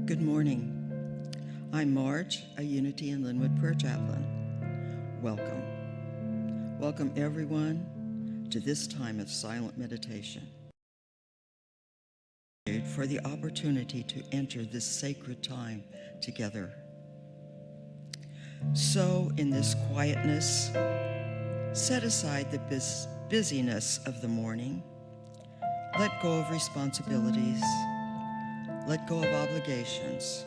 Good morning. I'm Marge, a Unity in Lynnwood prayer chaplain. Welcome. Welcome everyone to this time of silent meditation. For the opportunity to enter this sacred time together. So in this quietness, set aside the busyness of the morning. Let go of responsibilities. Let go of obligations.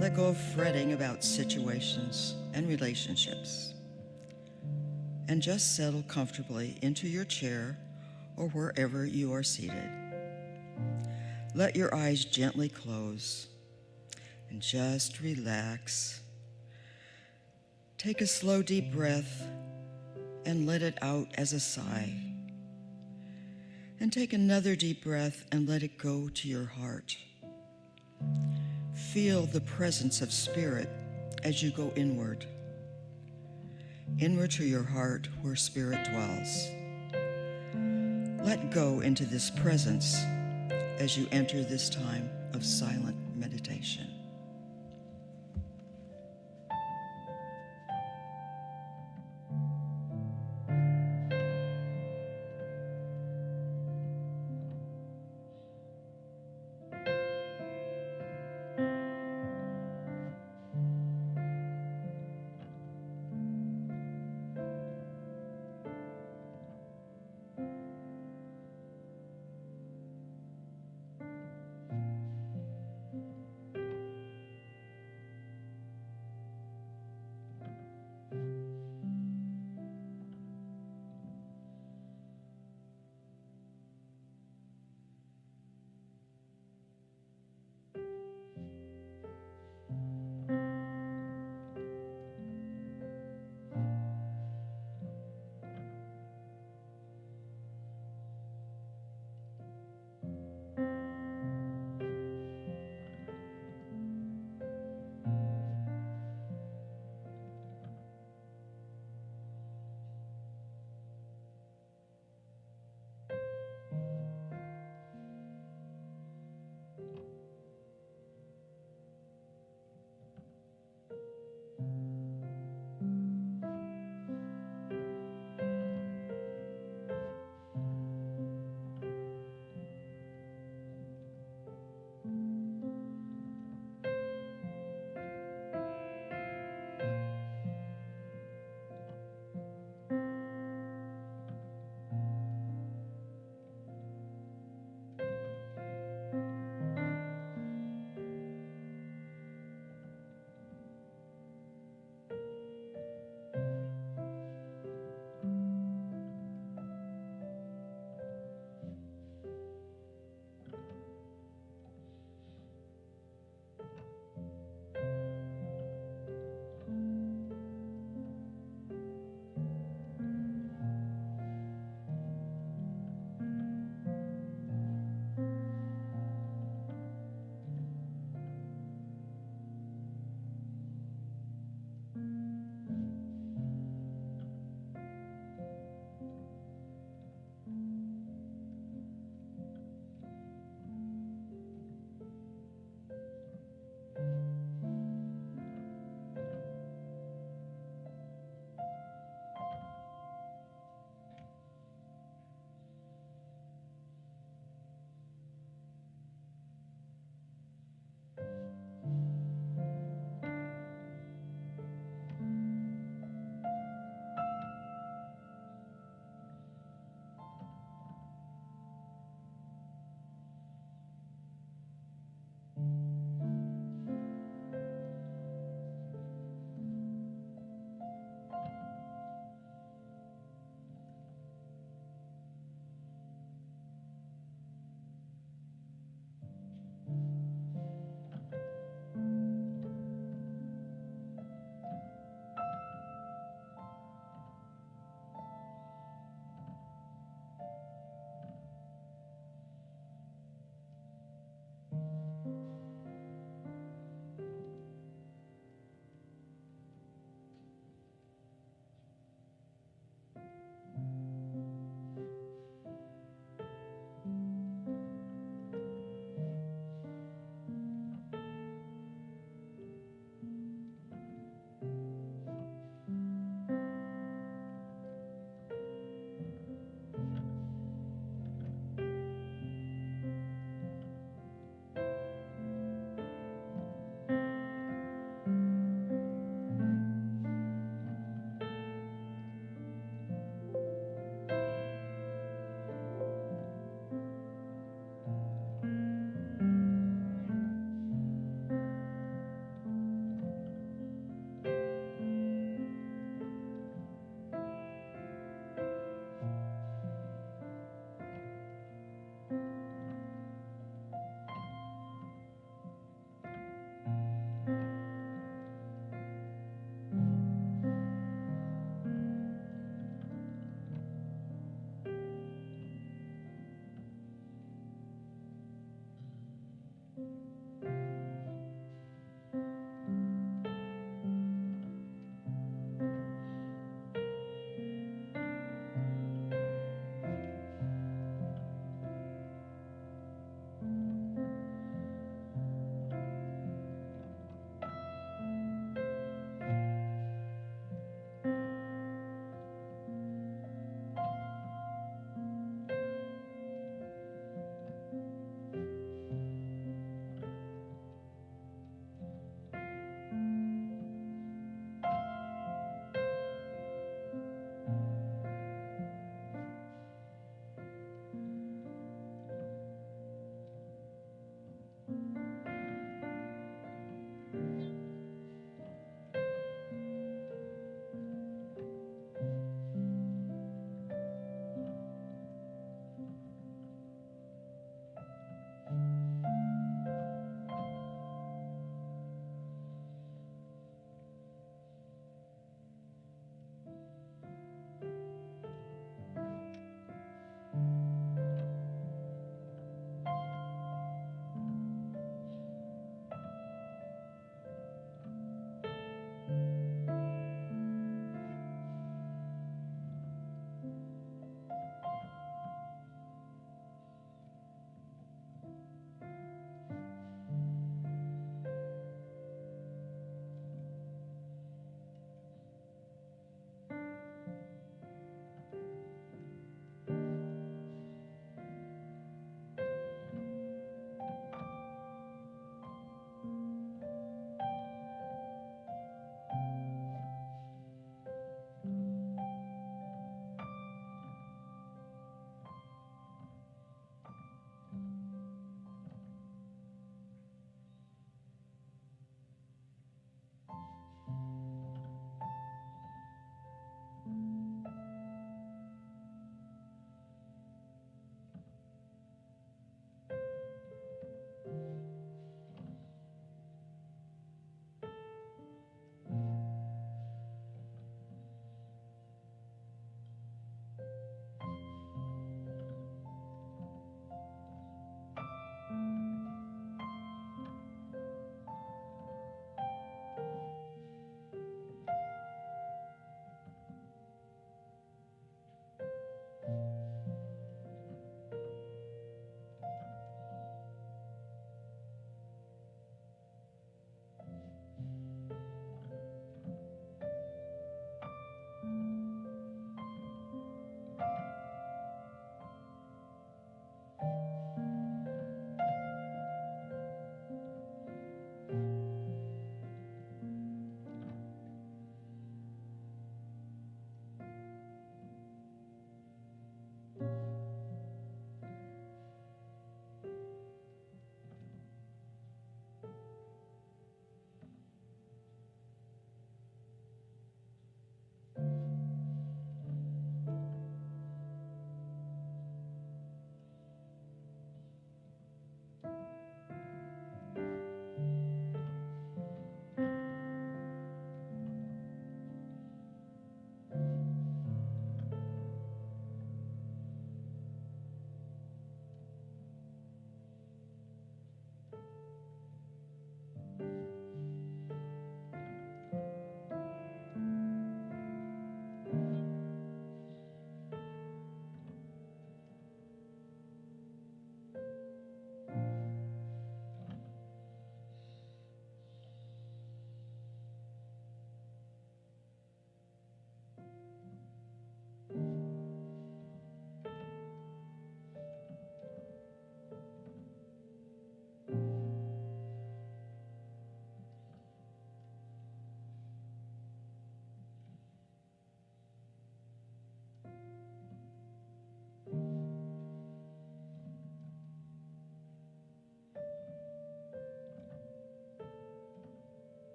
Let go of fretting about situations and relationships. And just settle comfortably into your chair or wherever you are seated. Let your eyes gently close and just relax. Take a slow, deep breath and let it out as a sigh. And take another deep breath and let it go to your heart. Feel the presence of Spirit as you go inward to your heart where Spirit dwells. Let go into this presence as you enter this time of silent meditation.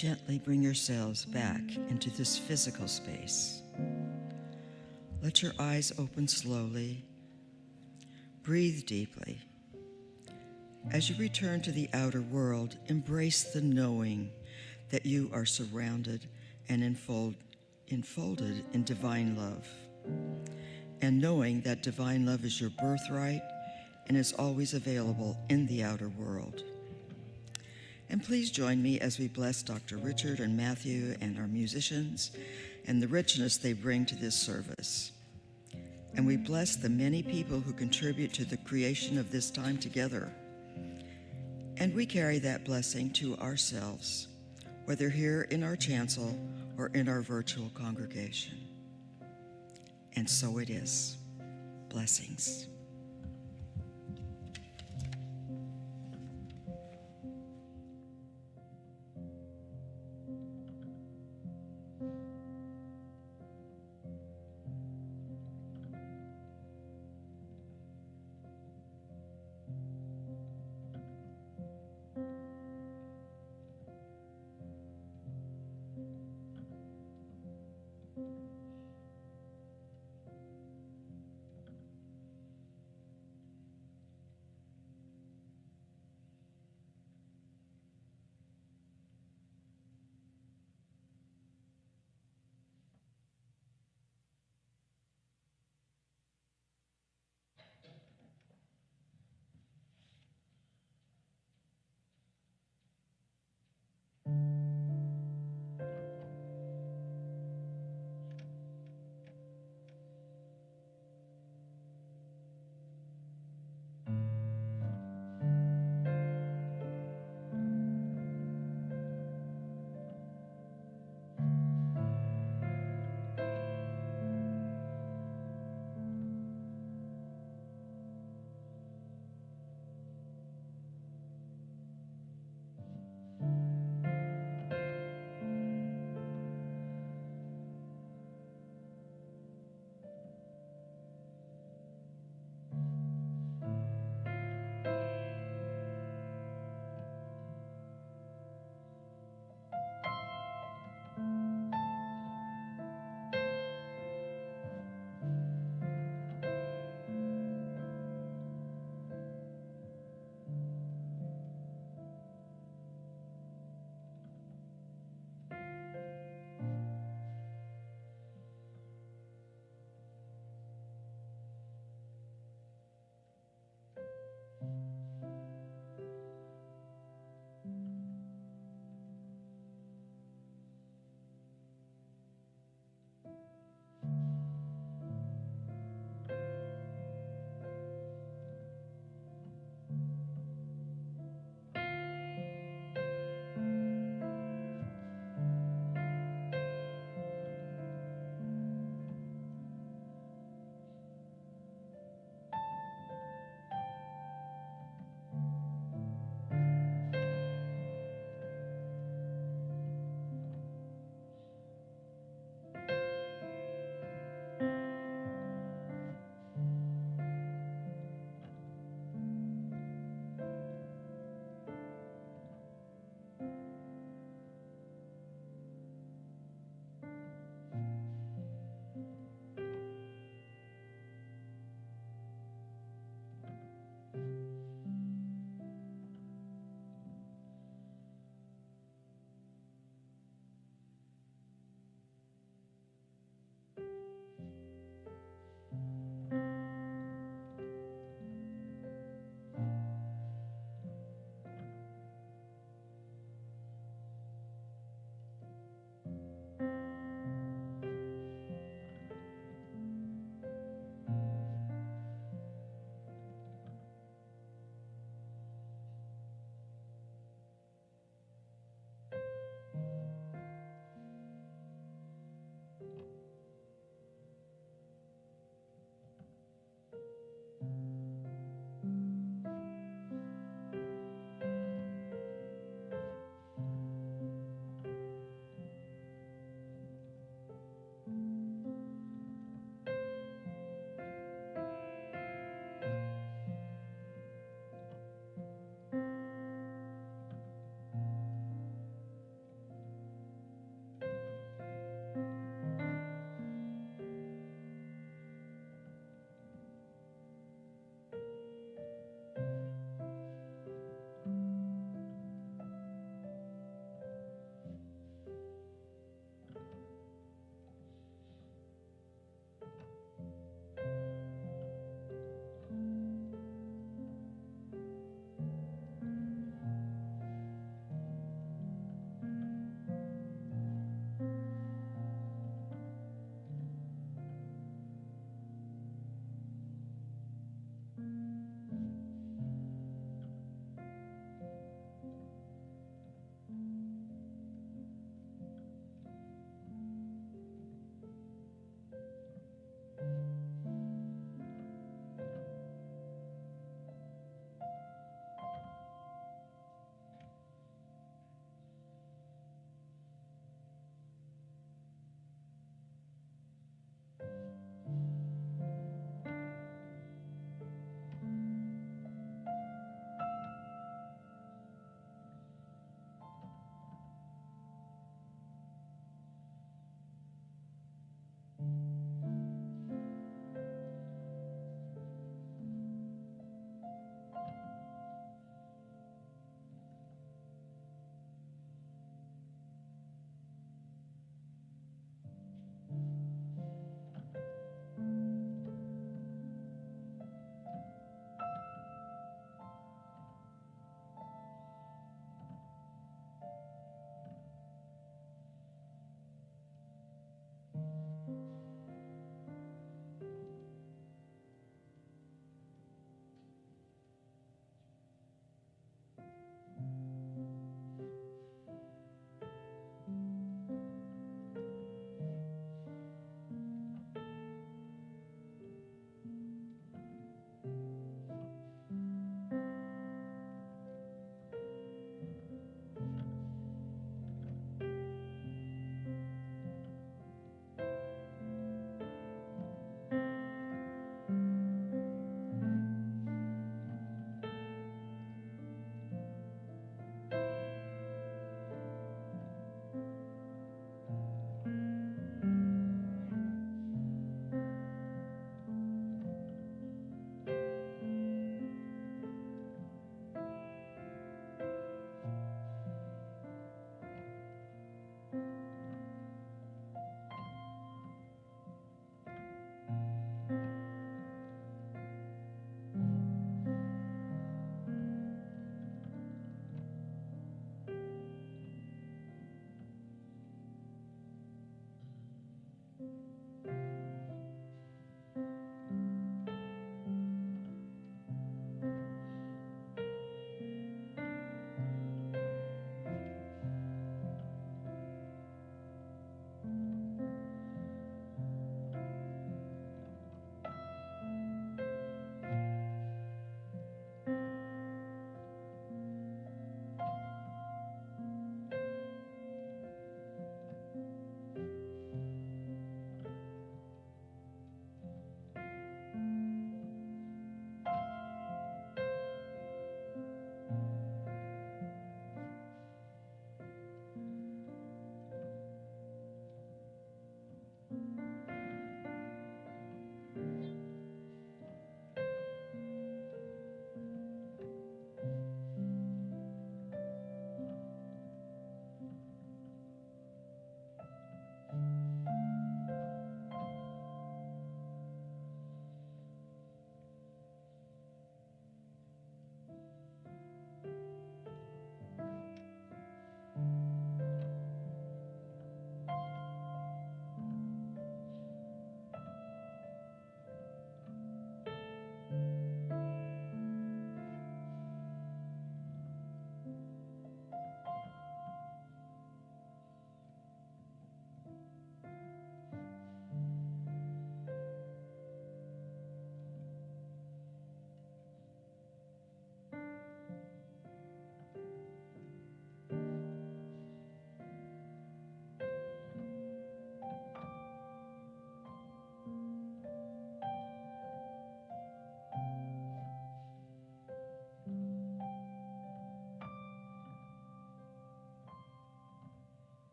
gently bring yourselves back into this physical space. Let your eyes open slowly. Breathe deeply. As you return to the outer world, embrace the knowing that you are surrounded and enfolded in divine love, and knowing that divine love is your birthright and is always available in the outer world. And please join me as we bless Dr. Richard and Matthew and our musicians and the richness they bring to this service. And we bless the many people who contribute to the creation of this time together. And we carry that blessing to ourselves, whether here in our chancel or in our virtual congregation. And so it is. Blessings.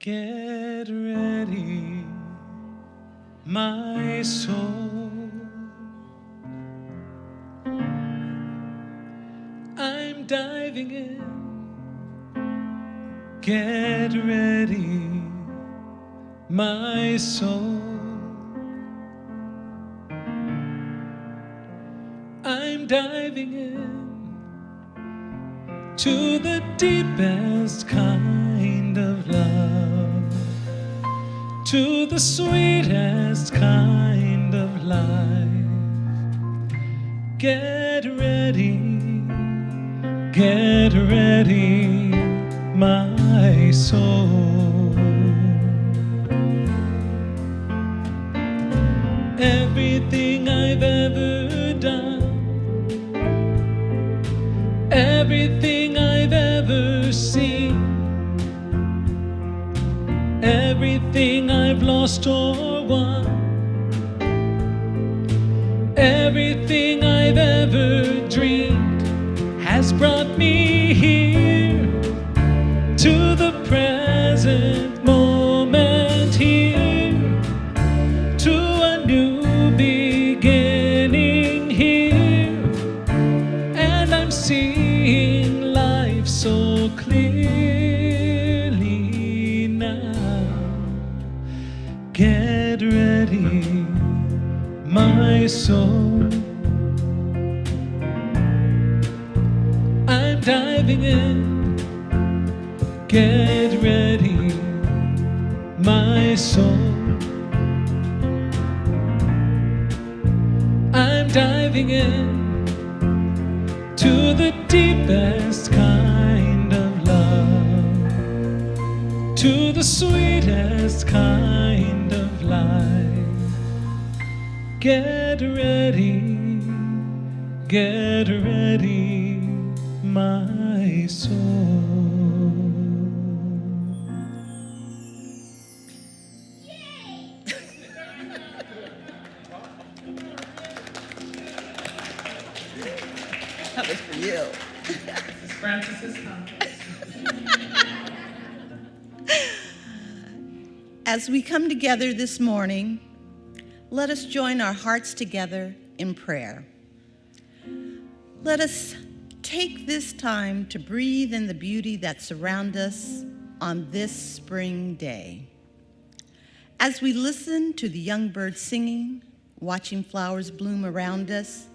Get ready, my soul. I'm diving in. Get ready, my soul. I'm diving in to the deepest kind of love, to the sweetest kind of life. Get ready, my soul. Everything I've ever done, everything I've ever seen, everything I've lost or won, everything I've ever dreamed has brought me here to the present moment, here to a new beginning here, and I'm seeing life so clearly now. Get ready, my soul. I'm diving in. Get ready, my soul. I'm diving in to the deepest kind of love, to the sweetest kind of life. Get ready, my soul. That was for you. This is Francis's conference. As we come together this morning, let us join our hearts together in prayer. Let us take this time to breathe in the beauty that surrounds us on this spring day. As we listen to the young birds singing, watching flowers bloom around us,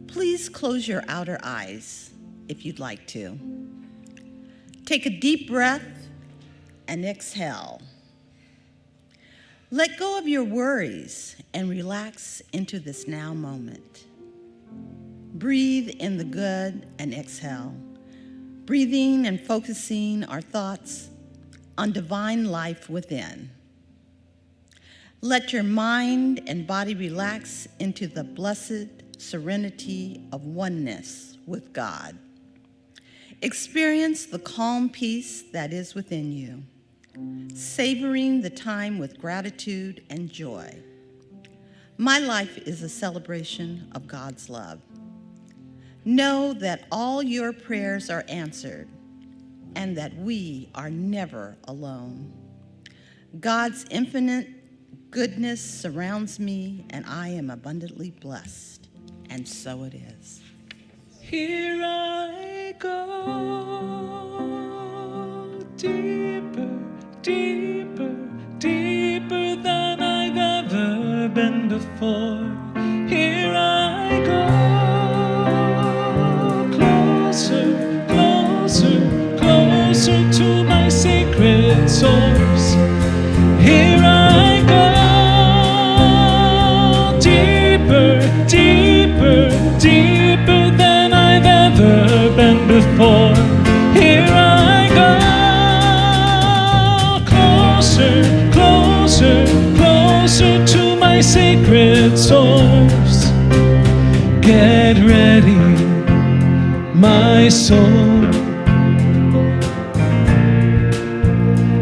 please close your outer eyes if you'd like to. Take a deep breath and exhale. Let go of your worries and relax into this now moment. Breathe in the good and exhale, breathing and focusing our thoughts on divine life within. Let your mind and body relax into the blessed serenity of oneness with God. Experience the calm peace that is within you, savoring the time with gratitude and joy. My life is a celebration of God's love. Know that all your prayers are answered and that we are never alone. God's infinite goodness surrounds me and I am abundantly blessed. And so it is. Here I go, deeper, deeper, deeper than I've ever been before. Here I go, closer, closer, closer to my sacred source. Here I go, deeper, deeper, deeper than I've ever been before. Here I go, closer, closer, closer to my sacred source. Get ready, my soul.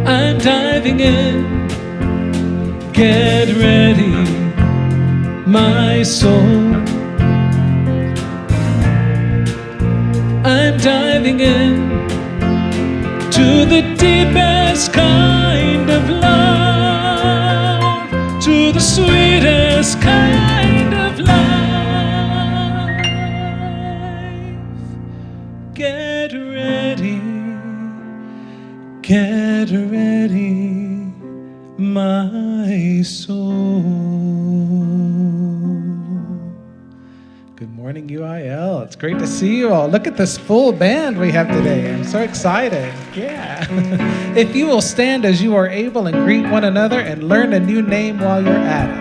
I'm diving in. Get ready, my soul. I'm diving in to the deepest kind of love, to the sweetest kind of life. Get ready, my soul. Good morning, UIL. It's great to see you all. Look at this full band we have today. I'm so excited. Yeah. If you will stand as you are able and greet one another and learn a new name while you're at it.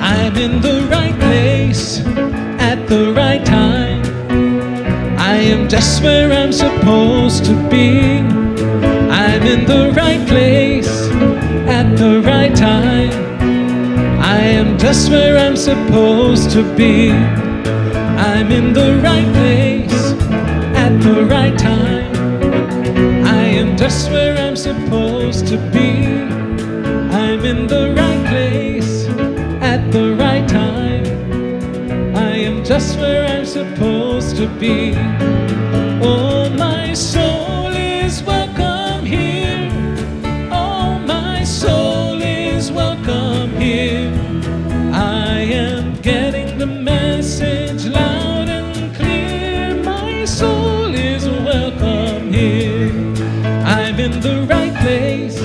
I'm in the right place at the right time. I am just where I'm supposed to be. I'm in the right place at the right time. I am just where I'm supposed to be. I'm in the right place at the right time. I am just where I'm supposed to be. I'm in the right place at the right time. I am just where I'm supposed to be. Oh, my soul is welcome here. Oh, my soul is welcome here. I am getting the message loud and clear. My soul is welcome here. I'm in the right place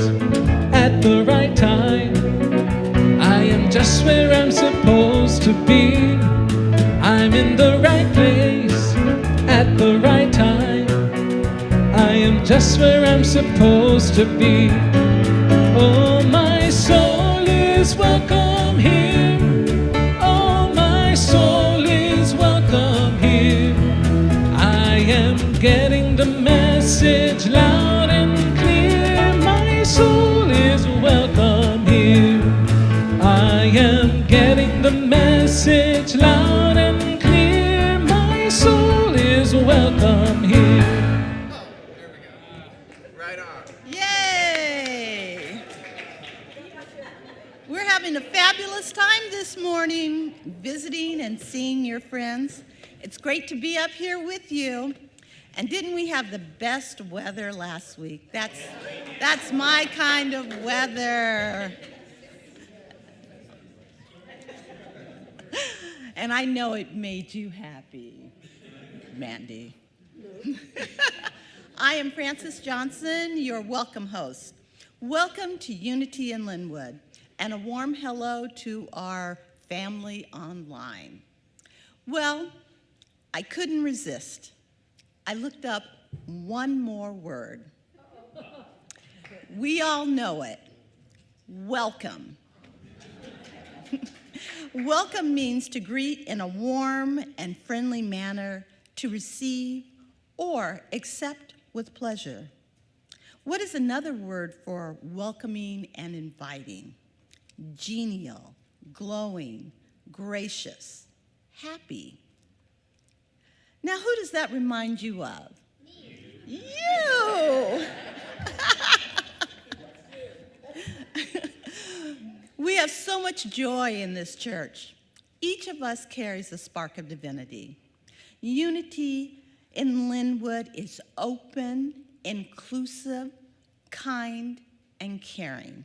at the right time. I am just where I'm supposed to be. I'm in the right place at the right time. I am just where I'm supposed to be. Oh, my soul is welcome here. Oh, my soul is welcome here. I am getting the message loud and clear. My soul is welcome here. I am getting the message loud and clear. My soul is welcome here. There we go. Right on. Yay! We're having a fabulous time this morning, visiting and seeing your friends. It's great to be up here with you. And didn't we have the best weather last week? That's my kind of weather. And I know it made you happy, Mandy. I am Frances Johnson, your welcome host. Welcome to Unity in Lynnwood, and a warm hello to our family online. Well, I couldn't resist. I looked up one more word. We all know it. Welcome. Welcome means to greet in a warm and friendly manner, to receive or accept with pleasure. What is another word for welcoming and inviting? Genial, glowing, gracious, happy. Now, who does that remind you of? Me. You! We have so much joy in this church. Each of us carries a spark of divinity. Unity in Lynnwood is open, inclusive, kind, and caring.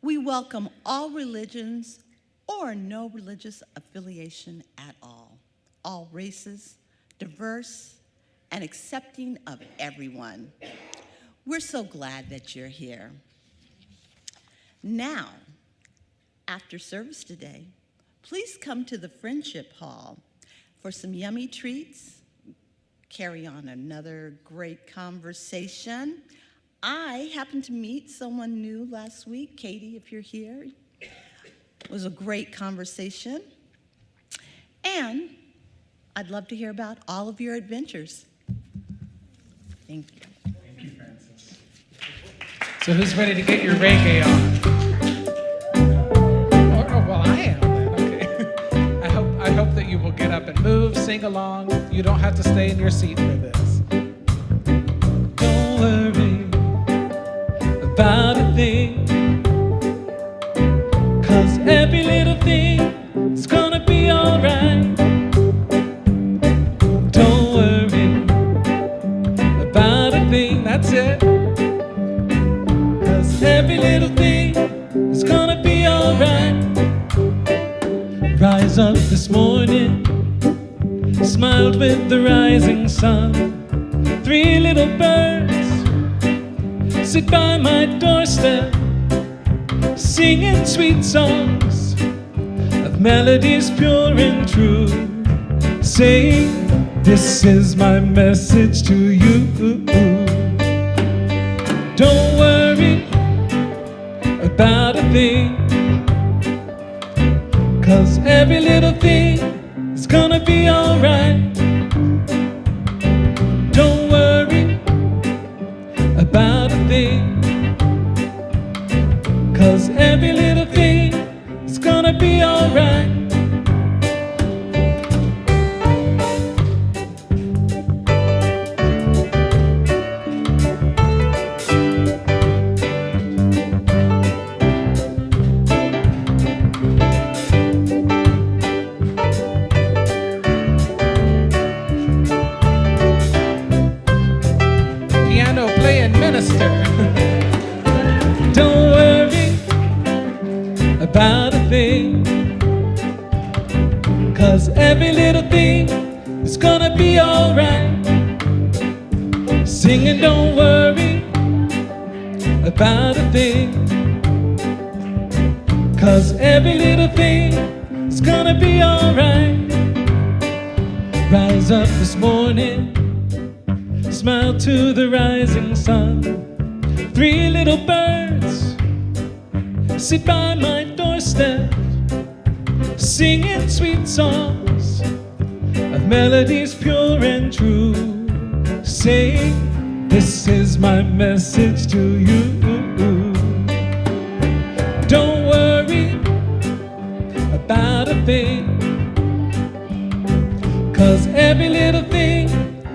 We welcome all religions or no religious affiliation at all races, diverse, and accepting of everyone. We're so glad that you're here. Now, after service today, please come to the Friendship Hall for some yummy treats, carry on another great conversation. I happened to meet someone new last week. Katie, if you're here, it was a great conversation. And I'd love to hear about all of your adventures. Thank you. Thank you, Frances. So who's ready to get your reggae on? Well, I am then, okay. I hope that you will get up and move, sing along. You don't have to stay in your seat for this. Don't worry about a thing, 'cause every little thing is gonna be alright. That's it. 'Cause every little thing is gonna be alright. Rise up this morning, smiled with the rising sun. 3 little birds sit by my doorstep, singing sweet songs of melodies pure and true, saying, this is my message to you. Don't worry about a thing, 'cause every little thing is gonna be alright. Don't worry about a thing, 'cause every little thing is gonna be alright. Piano playing minister. Don't worry about a thing, 'cause every little thing is gonna be alright. Singing, don't worry about a thing, 'cause every little thing is gonna be alright. Rise up this morning, smile to the rising sun. 3 little birds sit by my doorstep, singing sweet songs of melodies pure and true, saying, this is my message to you. Don't worry about a thing, 'cause every little thing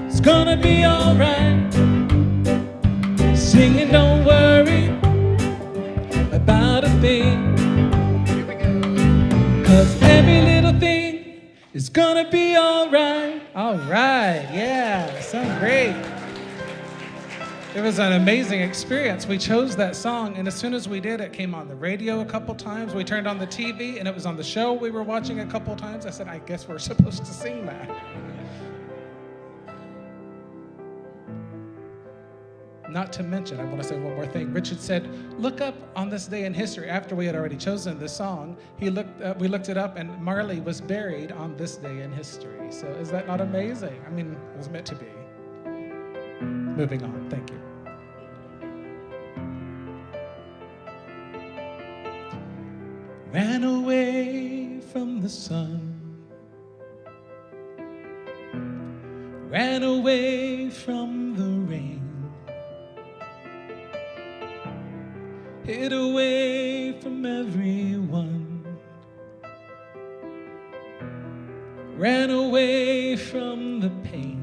is gonna be alright. Singing, don't worry about a thing, 'cause every little thing is gonna be alright. Alright, yeah, sounds great. It was an amazing experience. We chose that song, and as soon as we did, it came on the radio a couple times. We turned on the TV, and it was on the show we were watching a couple times. I said, I guess we're supposed to sing that. Not to mention, I want to say one more thing. Richard said, look up on this day in history. After we had already chosen this song, we looked it up, and Marley was buried on this day in history. So is that not amazing? I mean, it was meant to be. Moving on, thank you. Ran away from the sun, ran away from the rain, hid away from everyone, ran away from the pain.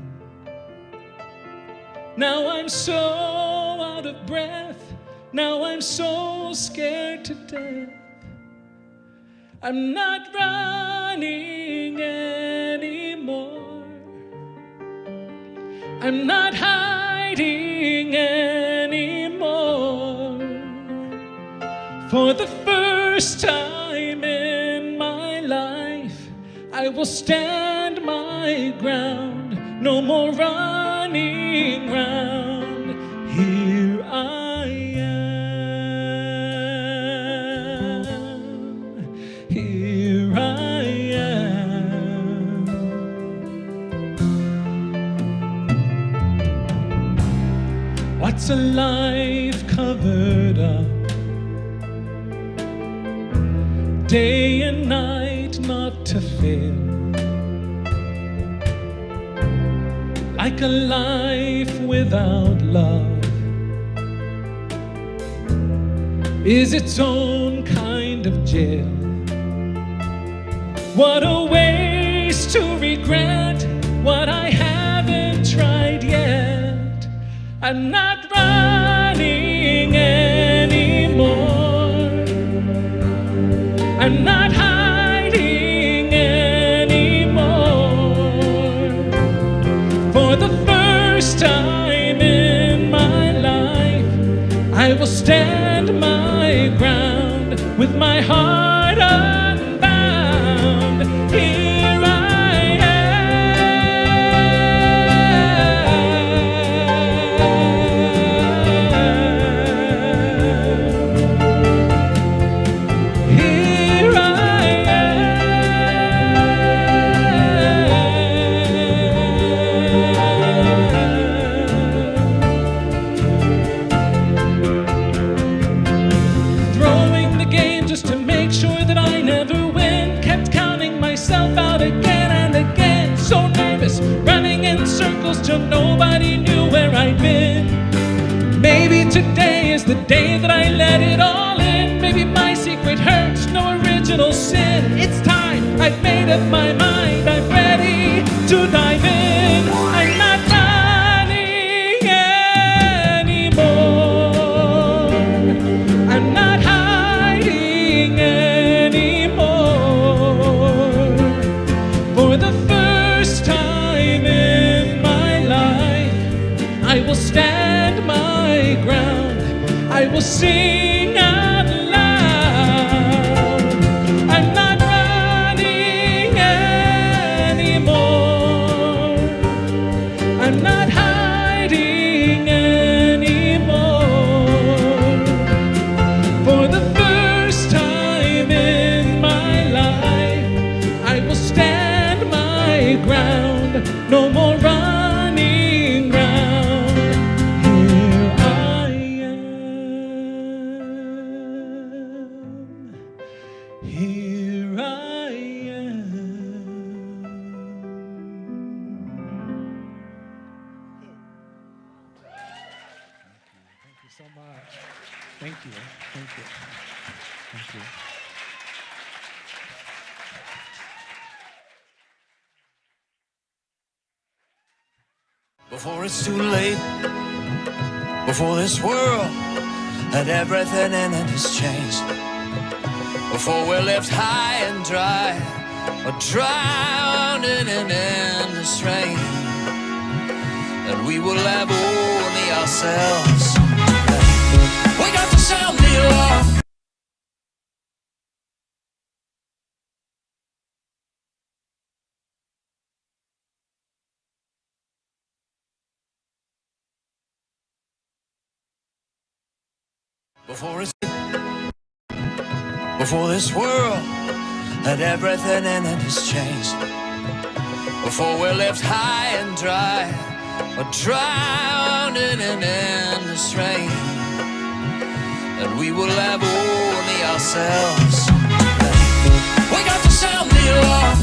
Now I'm so out of breath, now I'm so scared to death. I'm not running anymore, I'm not hiding anymore. For the first time in my life, I will stand my ground, no more running round. Here I am, here I am. What's a life covered up? Day and night not to fail, like a life without love is its own kind of jail. What a waste to regret what I haven't tried yet. I'm not running anymore, I'm not hiding anymore. For the first time in my life, stand my ground with my heart unbound. Here I am. Here I throwing the game just to make sure that I never win. Kept counting myself out again and again. So nervous, running in circles till nobody knew where I'd been. Maybe today is the day that I let it all in. Maybe my secret hurts, no original sin. It's time, I've made up my mind. I'm ready to dive in. I'm not running anymore. I'm not hiding anymore. For the first time in my life, I will stand my ground. I will sing out loud. I'm not running anymore. I'm not hiding anymore. For the first time in my life, I will stand my ground. No more running round. Here I am. Here I am. Thank you so much. Thank you. Thank you. Thank you. Before it's too late, before this world and everything in it has changed, before we're left high and dry or drowning in endless rain, and we will have only ourselves. We got to sound the alarm. Before this world and everything in it has changed, before we're left high and dry or drowning in endless rain, and we will have only ourselves. We got to sound the alarm.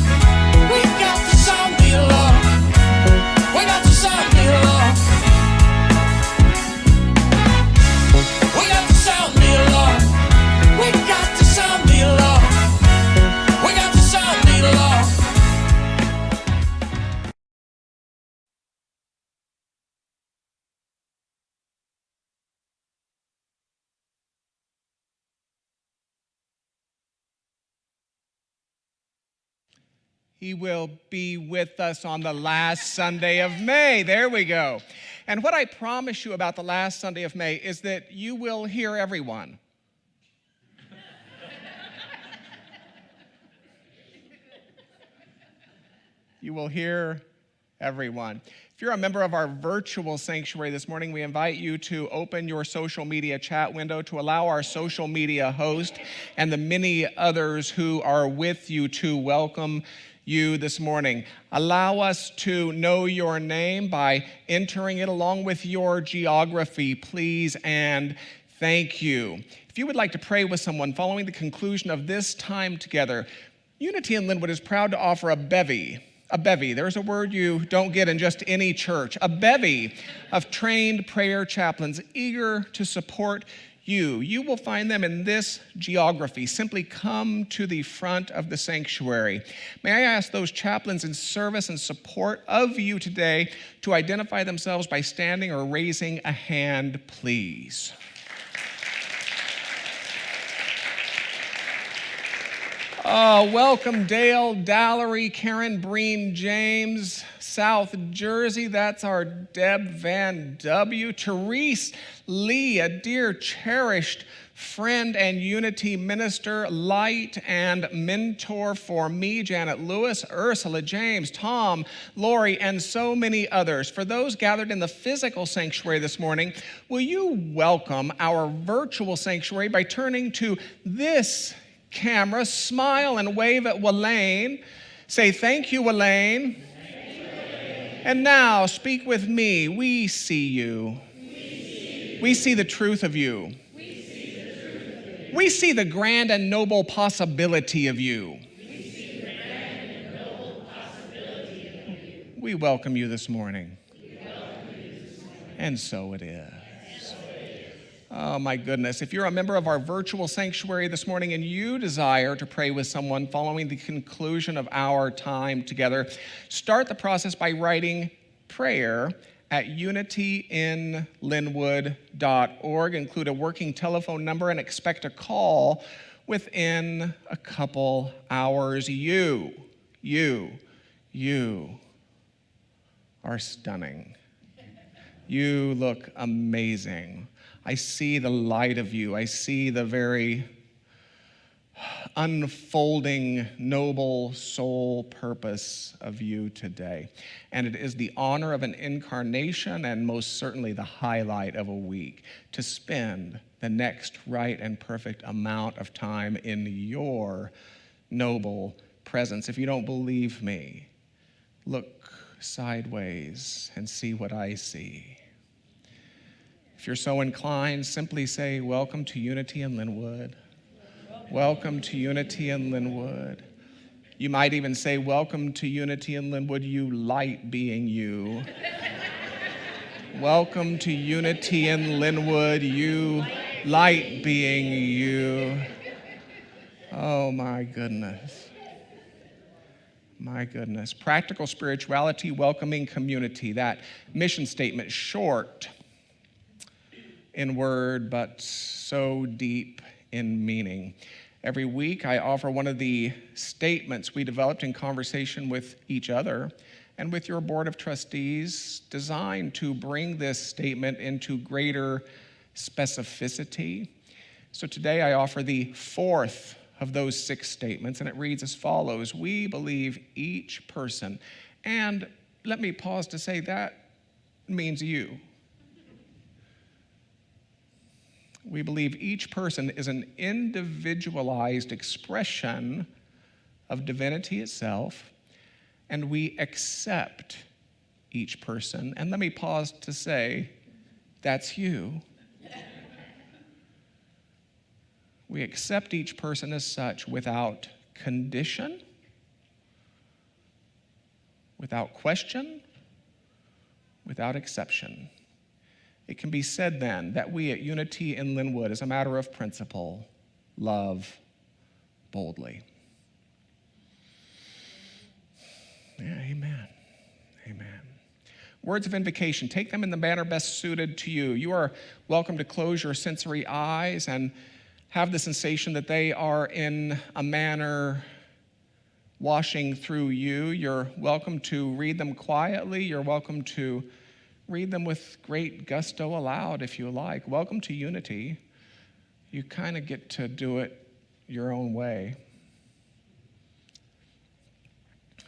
We got to sound the alarm. We got to sound the alarm. We got to sound the alarm. We got to sound the alarm. We got to sound the alarm. He will be with us on the last Sunday of May. There we go. And what I promise you about the last Sunday of May is that you will hear everyone. You will hear everyone. If you're a member of our virtual sanctuary this morning, we invite you to open your social media chat window to allow our social media host and the many others who are with you to welcome you this morning. Allow us to know your name by entering it along with your geography, please, and thank you. If you would like to pray with someone following the conclusion of this time together, Unity in Lynnwood is proud to offer a bevy. A bevy, there's a word you don't get in just any church. A bevy of trained prayer chaplains eager to support you. You will find them in this geography. Simply come to the front of the sanctuary. May I ask those chaplains in service and support of you today to identify themselves by standing or raising a hand, please. Welcome Dale, Dallery, Karen, Breen, James, South Jersey. That's our Deb Van W. Therese Lee, a dear, cherished friend and unity minister, light and mentor for me. Janet Lewis, Ursula James, Tom, Lori, and so many others. For those gathered in the physical sanctuary this morning, will you welcome our virtual sanctuary by turning to this camera, smile and wave at Walayn. Say, thank you, Walayn. And now speak with me. We see you. We see the truth of you. We see the grand and noble possibility of you. We welcome you this morning. And so it is. Oh, my goodness. If you're a member of our virtual sanctuary this morning and you desire to pray with someone following the conclusion of our time together, start the process by writing prayer at unityinlynnwood.org. Include a working telephone number and expect a call within a couple hours. You are stunning. You look amazing. I see the light of you. I see the very unfolding, noble soul purpose of you today. And it is the honor of an incarnation and most certainly the highlight of a week to spend the next right and perfect amount of time in your noble presence. If you don't believe me, look sideways and see what I see. If you're so inclined, simply say, welcome to Unity in Lynnwood. Welcome to Unity in Lynnwood. You might even say, welcome to Unity in Lynnwood, you light being you. Welcome to Unity in Lynnwood, you light being you. Oh, my goodness. My goodness. Practical spirituality, welcoming community. That mission statement, short in word, but so deep in meaning. Every week, I offer one of the statements we developed in conversation with each other and with your board of trustees, designed to bring this statement into greater specificity. So today, I offer the fourth of those 6 statements, and it reads as follows. We believe each person, and let me pause to say that means you. We believe each person is an individualized expression of divinity itself, and we accept each person. And let me pause to say, that's you. We accept each person as such without condition, without question, without exception. It can be said then that we at Unity in Lynnwood, as a matter of principle, love boldly. Yeah, amen. Amen. Words of invocation, take them in the manner best suited to you. You are welcome to close your sensory eyes and have the sensation that they are in a manner washing through you. You're welcome to read them quietly. You're welcome to read them with great gusto aloud if you like. Welcome to Unity. You kind of get to do it your own way.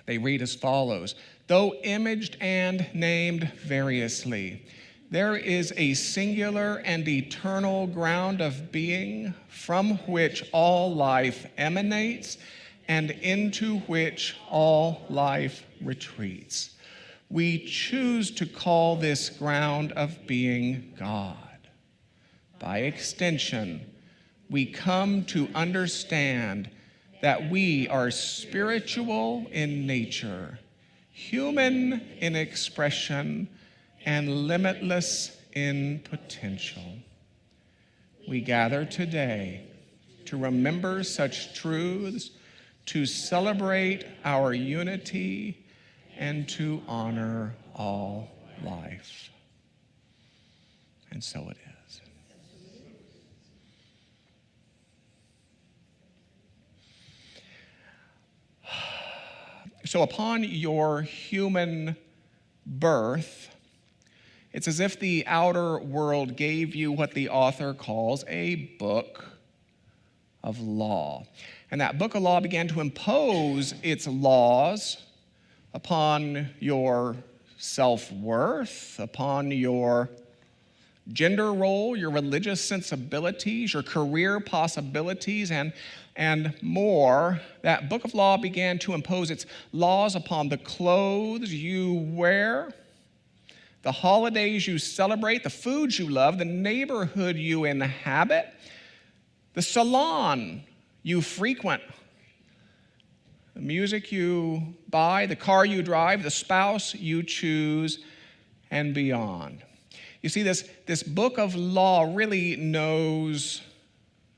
They read as follows. Though imaged and named variously, there is a singular and eternal ground of being from which all life emanates and into which all life retreats. We choose to call this ground of being God. By extension, we come to understand that we are spiritual in nature, human in expression, and limitless in potential. We gather today to remember such truths, to celebrate our unity, and to honor all life. And so it is. So upon your human birth, it's as if the outer world gave you what the author calls a book of law. And that book of law began to impose its laws upon your self-worth, upon your gender role, your religious sensibilities, your career possibilities, and more. That book of law began to impose its laws upon the clothes you wear, the holidays you celebrate, the foods you love, the neighborhood you inhabit, the salon you frequent, the music you buy, the car you drive, the spouse you choose, and beyond. You see, this book of law really knows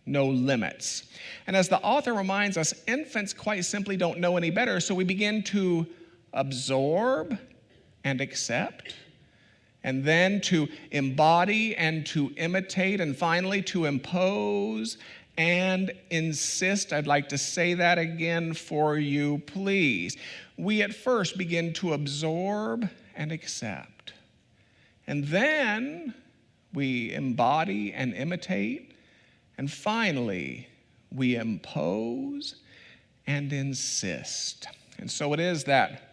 no limits. And as the author reminds us, infants quite simply don't know any better, so we begin to absorb and accept, and then to embody and to imitate, and finally to impose and insist. I'd like to say that again for you, please. We at first begin to absorb and accept, and then we embody and imitate, and finally we impose and insist. And so it is that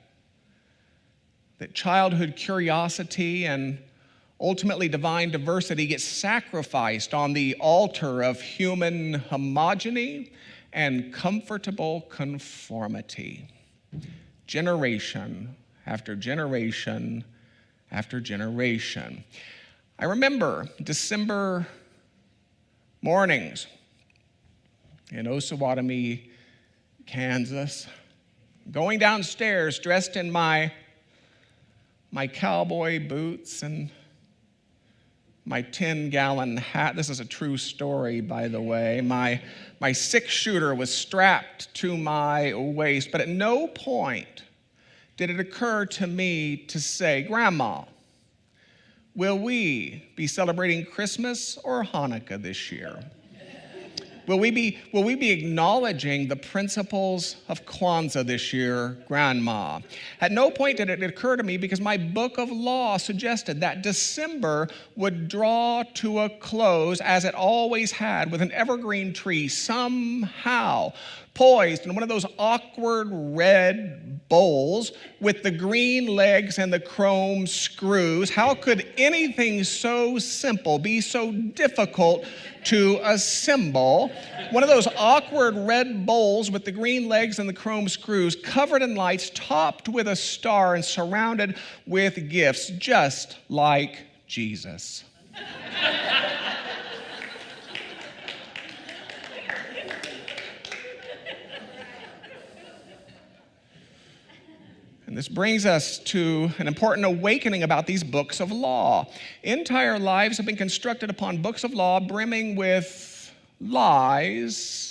childhood curiosity and ultimately divine diversity gets sacrificed on the altar of human homogeny and comfortable conformity. Generation after generation after generation. I remember December mornings in Osawatomie, Kansas, going downstairs dressed in my cowboy boots and my 10-gallon hat. This is a true story, by the way. My 6-shooter was strapped to my waist, but at no point did it occur to me to say, "Grandma, will we be celebrating Christmas or Hanukkah this year? Will we be acknowledging the principles of Kwanzaa this year, Grandma?" At no point did it occur to me, because my book of law suggested that December would draw to a close, as it always had, with an evergreen tree somehow poised in one of those awkward red bowls with the green legs and the chrome screws. How could anything so simple be so difficult to assemble? One of those awkward red bowls with the green legs and the chrome screws, covered in lights, topped with a star, and surrounded with gifts, just like Jesus. And this brings us to an important awakening about these books of law. Entire lives have been constructed upon books of law brimming with lies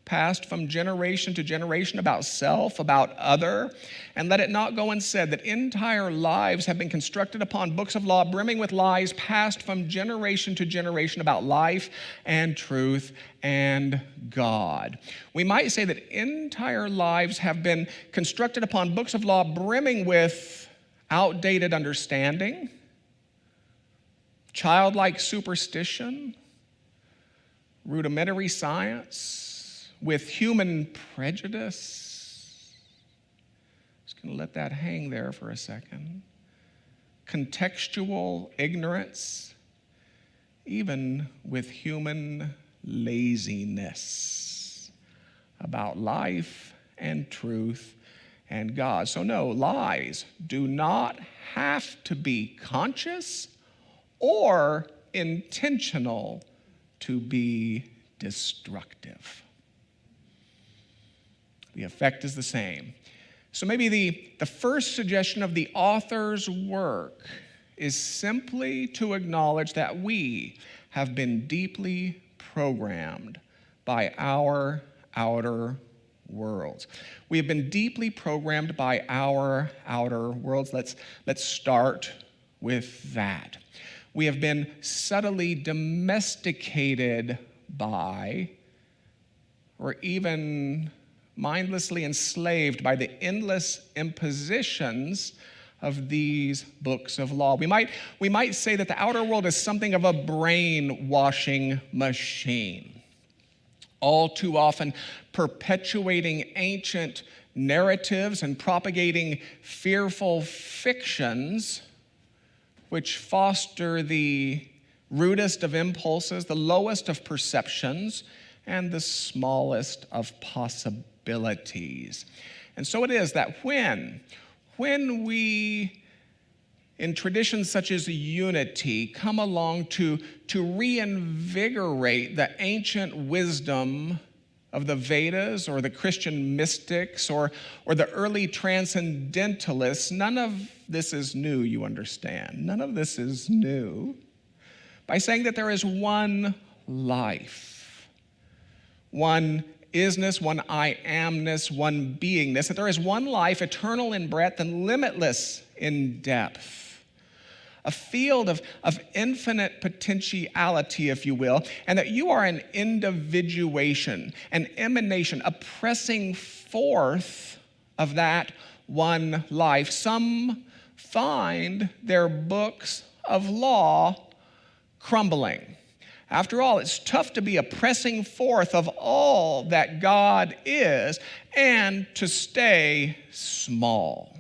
passed from generation to generation about self, about other. And let it not go unsaid that entire lives have been constructed upon books of law brimming with lies passed from generation to generation about life and truth and God. We might say that entire lives have been constructed upon books of law brimming with outdated understanding, childlike superstition, rudimentary science, with human prejudice. Just going to let that hang there for a second. Contextual ignorance, even with human laziness about life and truth and God. So no, lies do not have to be conscious or intentional to be destructive. The effect is the same. So maybe the first suggestion of the author's work is simply to acknowledge that we have been deeply programmed by our outer worlds. We have been deeply programmed by our outer worlds. Let's start with that. We have been subtly domesticated by, or even mindlessly enslaved by, the endless impositions of these books of law. We might say that the outer world is something of a brainwashing machine, all too often perpetuating ancient narratives and propagating fearful fictions which foster the rudest of impulses, the lowest of perceptions, and the smallest of possibilities. And so it is that when we, in traditions such as unity, come along to reinvigorate the ancient wisdom of the Vedas or the Christian mystics or the early transcendentalists, none of this is new, you understand. None of this is new. By saying that there is one life, one isness, one I amness, one beingness, that there is one life, eternal in breadth and limitless in depth. A field of infinite potentiality, if you will, and that you are an individuation, an emanation, a pressing forth of that one life. Some find their books of law crumbling. After all, it's tough to be a pressing forth of all that God is and to stay small.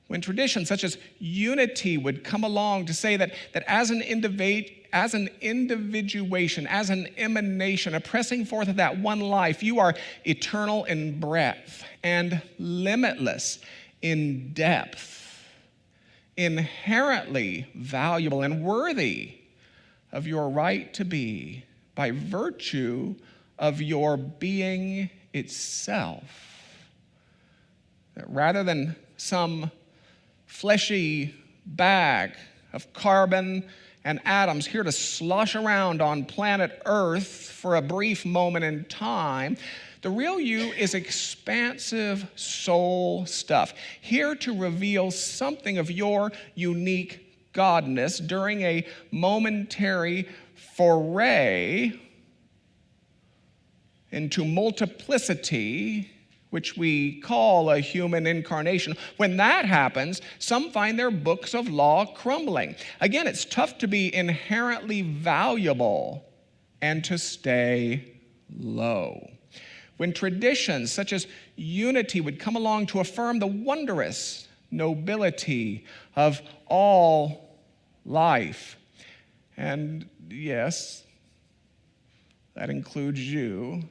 When traditions such as unity would come along to say that as an individuation, as an emanation, a pressing forth of that one life, you are eternal in breadth and limitless in depth, inherently valuable and worthy of your right to be by virtue of your being itself. That rather than some fleshy bag of carbon and atoms here to slosh around on planet Earth for a brief moment in time, the real you is expansive soul stuff, here to reveal something of your unique godness during a momentary foray into multiplicity, which we call a human incarnation. When that happens, some find their books of law crumbling. Again, it's tough to be inherently valuable and to stay low. When traditions such as unity would come along to affirm the wondrous nobility of all life, and yes, that includes you,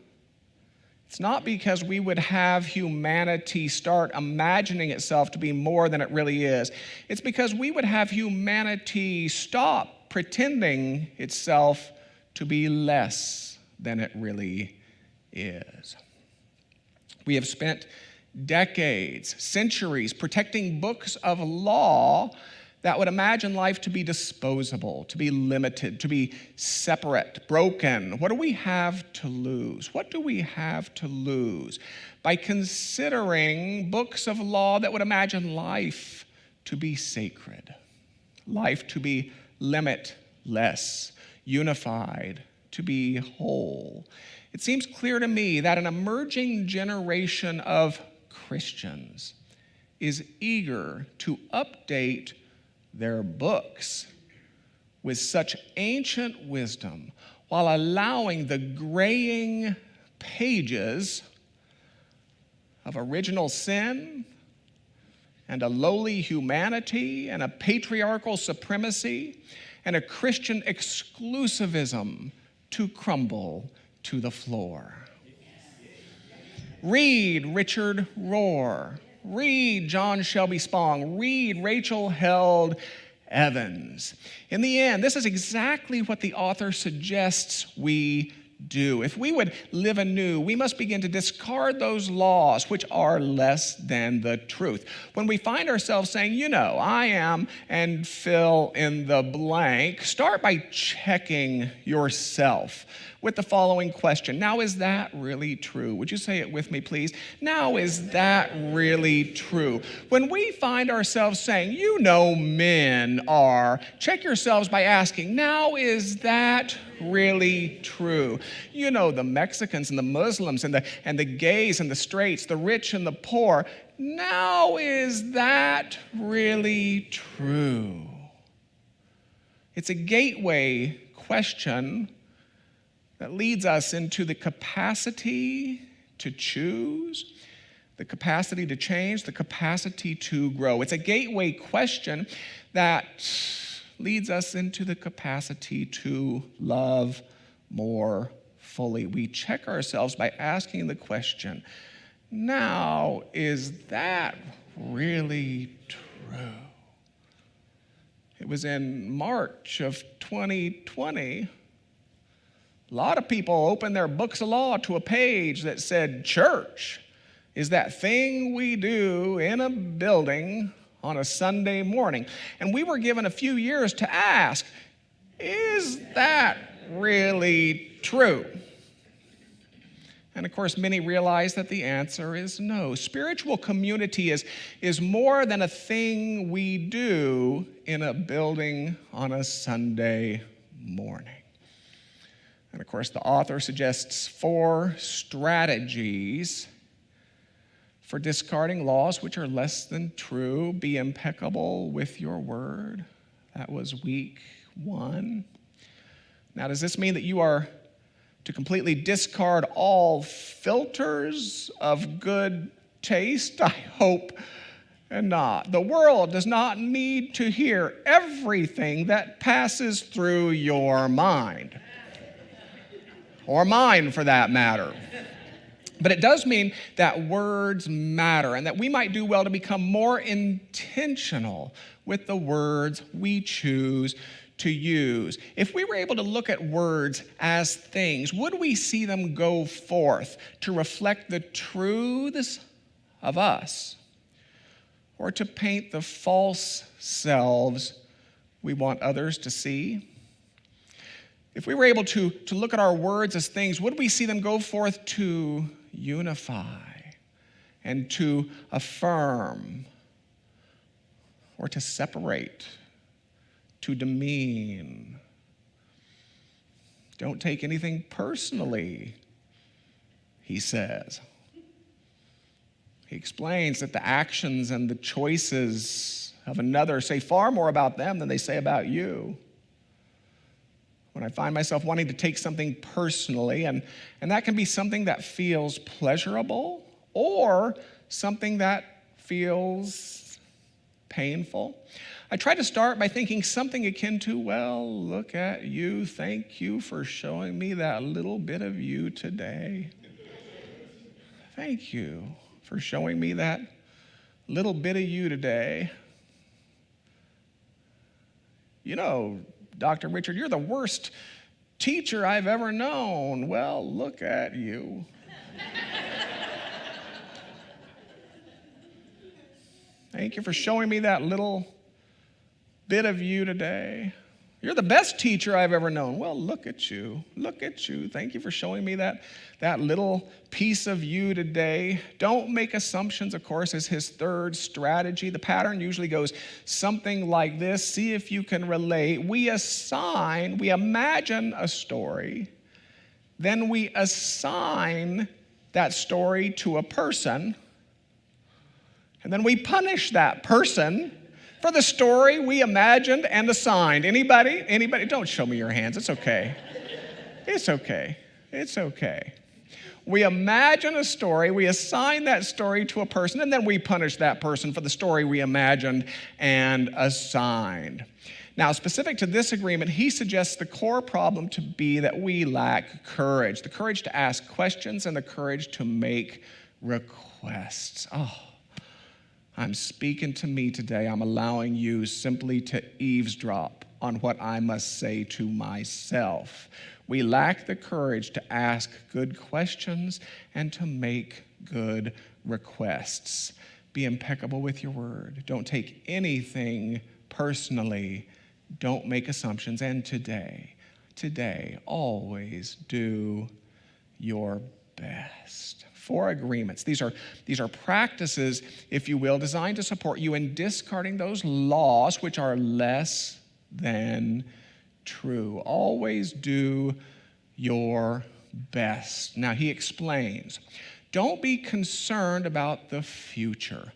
it's not because we would have humanity start imagining itself to be more than it really is. It's because we would have humanity stop pretending itself to be less than it really is. We have spent decades, centuries, protecting books of law that would imagine life to be disposable, to be limited, to be separate, broken. What do we have to lose? What do we have to lose by considering books of law that would imagine life to be sacred, life to be limitless, unified, to be whole? It seems clear to me that an emerging generation of Christians is eager to update their books with such ancient wisdom while allowing the graying pages of original sin and a lowly humanity and a patriarchal supremacy and a Christian exclusivism to crumble to the floor. Read Richard Rohr. Read John Shelby Spong. Read Rachel Held Evans. In the end, this is exactly what the author suggests we do. If we would live anew, we must begin to discard those laws which are less than the truth. When we find ourselves saying, you know, I am, and fill in the blank, start by checking yourself with the following question. Now, is that really true? Would you say it with me, please? Now, is that really true? When we find ourselves saying, you know, men are, check yourselves by asking, now, is that really true? You know, the Mexicans and the Muslims and the gays and the straights, the rich and the poor, Now, is that really true? It's a gateway question that leads us into the capacity to choose, the capacity to change, the capacity to grow. It's a gateway question that leads us into the capacity to love more fully. We check ourselves by asking the question, now, is that really true? It was in March of 2020. A lot of people opened their books of law to a page that said, church is that thing we do in a building on a Sunday morning. And we were given a few years to ask, is that really true? And of course, many realize that the answer is no. Spiritual community is more than a thing we do in a building on a Sunday morning. And of course, the author suggests 4 strategies for discarding laws which are less than true. Be impeccable with your word. That was week 1. Now, does this mean that you are to completely discard all filters of good taste? I hope not. The world does not need to hear everything that passes through your mind, or mine for that matter. But it does mean that words matter and that we might do well to become more intentional with the words we choose to use. If we were able to look at words as things, would we see them go forth to reflect the truths of us, or to paint the false selves we want others to see? If we were able to look at our words as things, would we see them go forth to unify and to affirm, or to separate, to demean? Don't take anything personally, he says. He explains that the actions and the choices of another say far more about them than they say about you. When I find myself wanting to take something personally, and that can be something that feels pleasurable or something that feels painful, I try to start by thinking something akin to, well, look at you. Thank you for showing me that little bit of you today. Thank you for showing me that little bit of you today. You know, Dr. Richard, you're the worst teacher I've ever known. Well, look at you. Thank you for showing me that little bit of you today. You're the best teacher I've ever known. Well, look at you. Look at you. Thank you for showing me that little piece of you today. Don't make assumptions, of course, is his third strategy. The pattern usually goes something like this. See if you can relate. We imagine a story, then we assign that story to a person, and then we punish that person for the story we imagined and assigned. Anybody? Anybody? Don't show me your hands. It's okay. It's okay. It's okay. We imagine a story, we assign that story to a person, and then we punish that person for the story we imagined and assigned. Now, specific to this agreement, he suggests the core problem to be that we lack courage, the courage to ask questions and the courage to make requests. Oh, I'm speaking to me today. I'm allowing you simply to eavesdrop on what I must say to myself. We lack the courage to ask good questions and to make good requests. Be impeccable with your word. Don't take anything personally. Don't make assumptions. And today, always do your best. 4 agreements. These are practices, if you will, designed to support you in discarding those laws which are less than true. Always do your best. Now, he explains, Don't be concerned about the future.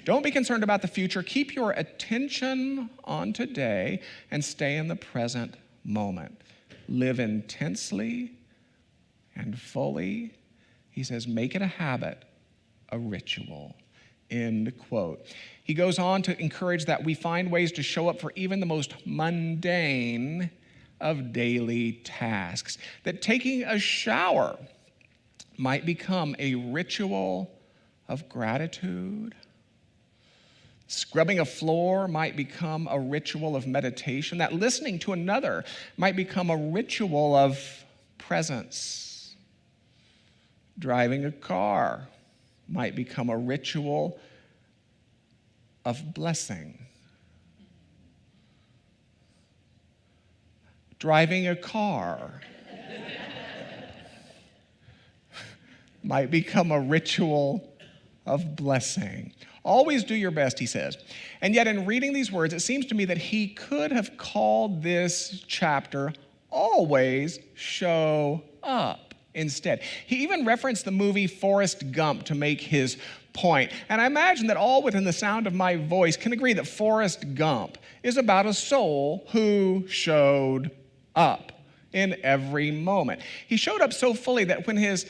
Don't be concerned about the future. Keep your attention on today and stay in the present moment. Live intensely and fully. He says, make it a habit, a ritual. End quote. He goes on to encourage that we find ways to show up for even the most mundane of daily tasks. That taking a shower might become a ritual of gratitude. Scrubbing a floor might become a ritual of meditation. That listening to another might become a ritual of presence. Driving a car might become a ritual of blessing. Driving a car might become a ritual of blessing. Always do your best, he says. And yet in reading these words, it seems to me that he could have called this chapter Always Show Up instead. He even referenced the movie Forrest Gump to make his point. And I imagine that all within the sound of my voice can agree that Forrest Gump is about a soul who showed up in every moment. He showed up so fully that when his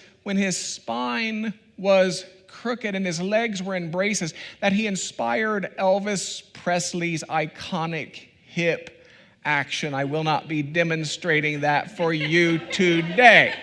spine was crooked and his legs were in braces, that he inspired Elvis Presley's iconic hip action. I will not be demonstrating that for you today.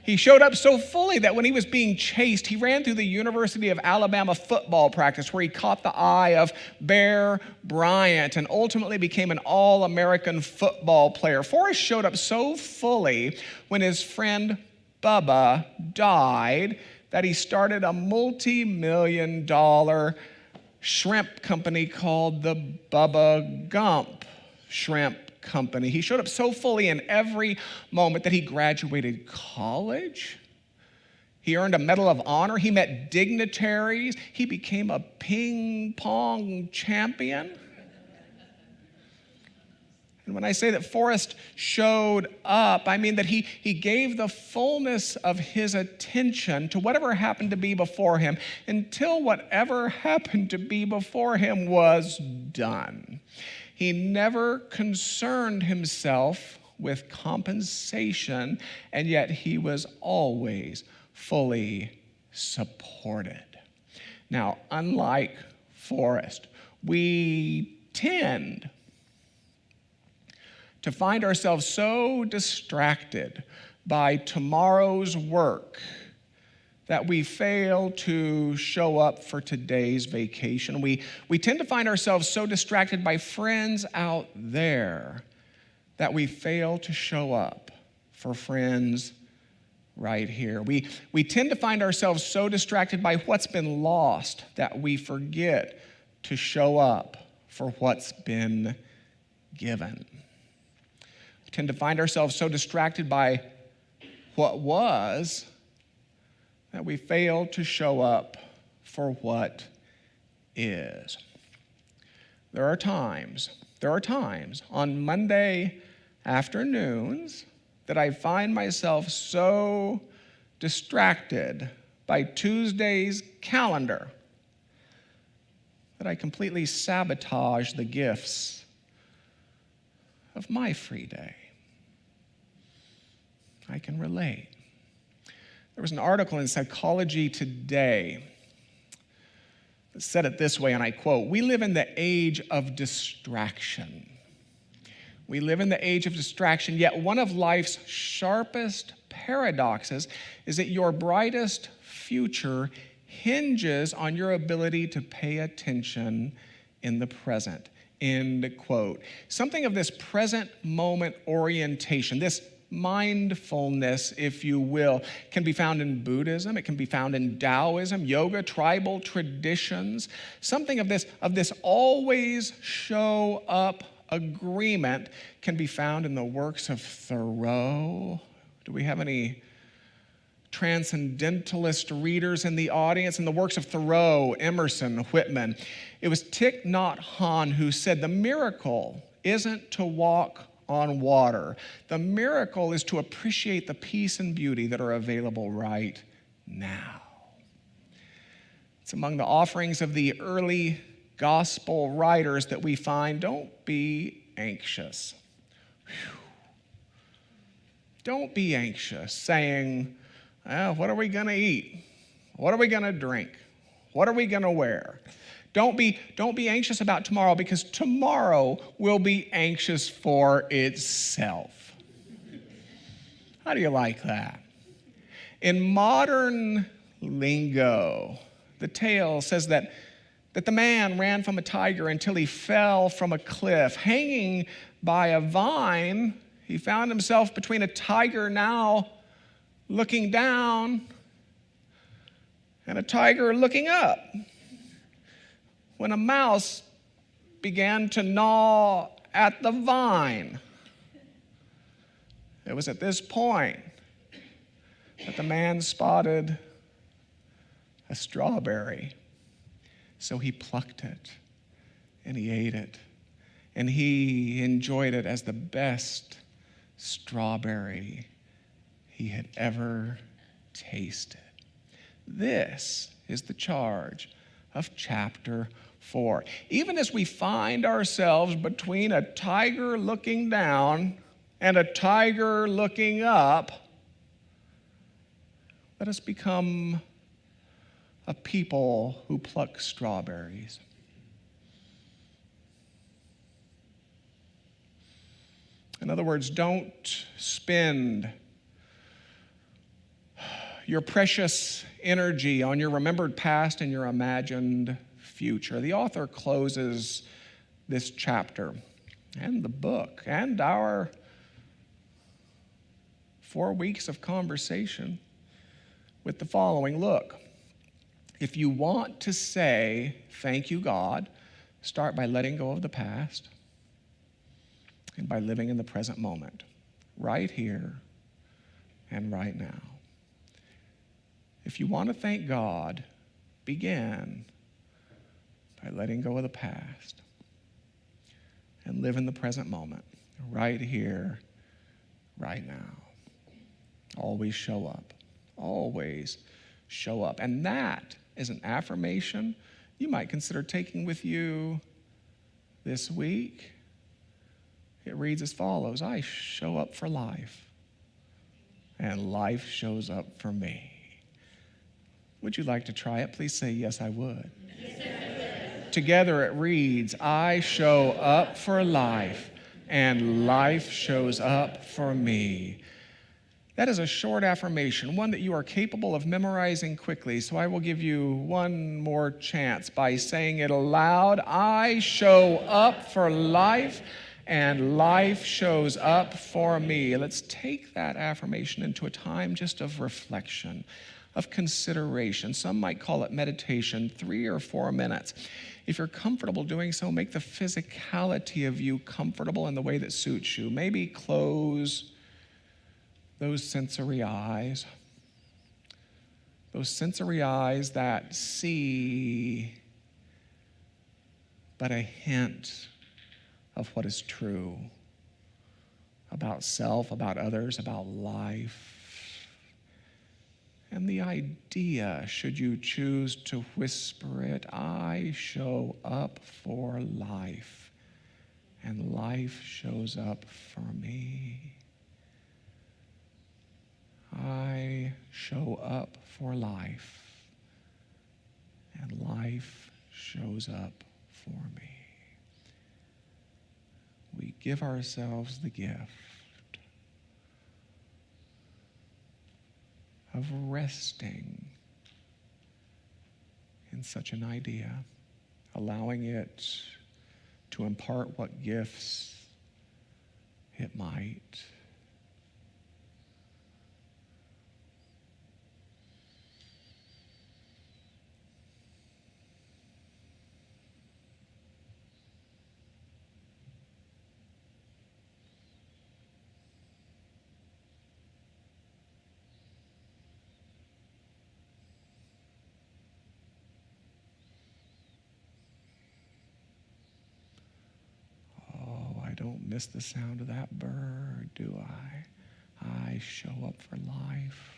He showed up so fully that when he was being chased, he ran through the University of Alabama football practice where he caught the eye of Bear Bryant and ultimately became an All-American football player. Forrest showed up so fully when his friend Bubba died that he started a multi-million-dollar shrimp company called the Bubba Gump Shrimp Company. He showed up so fully in every moment that he graduated college. He earned a Medal of Honor. He met dignitaries. He became a ping pong champion. And when I say that Forrest showed up, I mean that he gave the fullness of his attention to whatever happened to be before him until whatever happened to be before him was done. He never concerned himself with compensation, and yet he was always fully supported. Now, unlike Forrest, we tend to find ourselves so distracted by tomorrow's work that we fail to show up for today's vacation. We tend to find ourselves so distracted by friends out there that we fail to show up for friends right here. We tend to find ourselves so distracted by what's been lost that we forget to show up for what's been given. We tend to find ourselves so distracted by what was that we fail to show up for what is. There are times on Monday afternoons that I find myself so distracted by Tuesday's calendar that I completely sabotage the gifts of my free day. I can relate. There was an article in Psychology Today that said it this way, and I quote, "We live in the age of distraction. We live in the age of distraction, yet one of life's sharpest paradoxes is that your brightest future hinges on your ability to pay attention in the present." End quote. Something of this present moment orientation, this mindfulness, if you will, can be found in Buddhism. It can be found in Taoism, yoga, tribal traditions. Something of this always show up agreement can be found in the works of Thoreau. Do we have any transcendentalist readers in the audience, in the works of Thoreau, Emerson, Whitman. It was Thich Nhat Hanh who said, the miracle isn't to walk on water. The miracle is to appreciate the peace and beauty that are available right now. It's among the offerings of the early gospel writers that we find, don't be anxious. Whew. Don't be anxious, saying, what are we going to eat? What are we going to drink? What are we going to wear? Don't be anxious about tomorrow, because tomorrow will be anxious for itself. How do you like that? In modern lingo, the tale says that the man ran from a tiger until he fell from a cliff. Hanging by a vine, he found himself between a tiger now looking down and a tiger looking up, when a mouse began to gnaw at the vine. It was at this point that the man spotted a strawberry. So he plucked it and he ate it, and he enjoyed it as the best strawberry he had ever tasted. This is the charge of chapter 4. Even as we find ourselves between a tiger looking down and a tiger looking up, let us become a people who pluck strawberries. In other words, don't spend your precious energy on your remembered past and your imagined future. The author closes this chapter and the book and our 4 weeks of conversation with the following. Look, if you want to say, thank you, God, start by letting go of the past and by living in the present moment, right here and right now. If you want to thank God, begin by letting go of the past and live in the present moment, right here, right now. Always show up. Always show up. And that is an affirmation you might consider taking with you this week. It reads as follows: I show up for life, and life shows up for me. Would you like to try it? Please say, yes, I would. Together it reads, I show up for life, and life shows up for me. That is a short affirmation, one that you are capable of memorizing quickly, so I will give you one more chance by saying it aloud. I show up for life, and life shows up for me. Let's take that affirmation into a time just of reflection, of consideration. Some might call it meditation, 3 or 4 minutes. If you're comfortable doing so, make the physicality of you comfortable in the way that suits you. Maybe close those sensory eyes that see but a hint of what is true about self, about others, about life. And the idea, should you choose to whisper it, I show up for life, and life shows up for me. I show up for life, and life shows up for me. We give ourselves the gift of resting in such an idea, allowing it to impart what gifts it might. goodness, the sound of that bird, do I show up for life.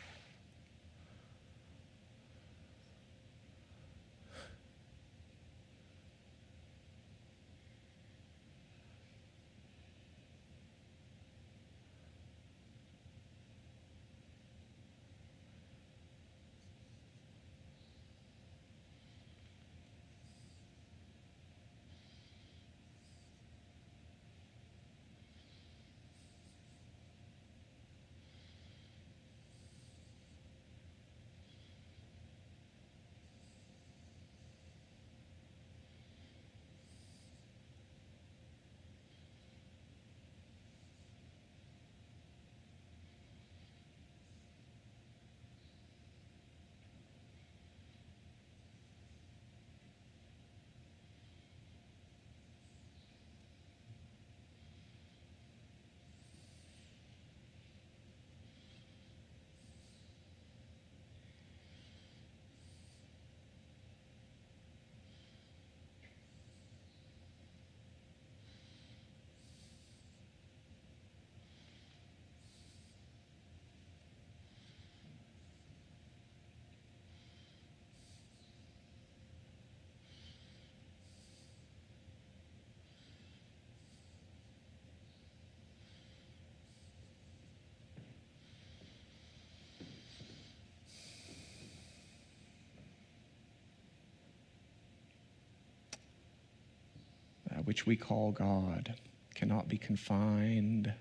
That which we call God cannot be confined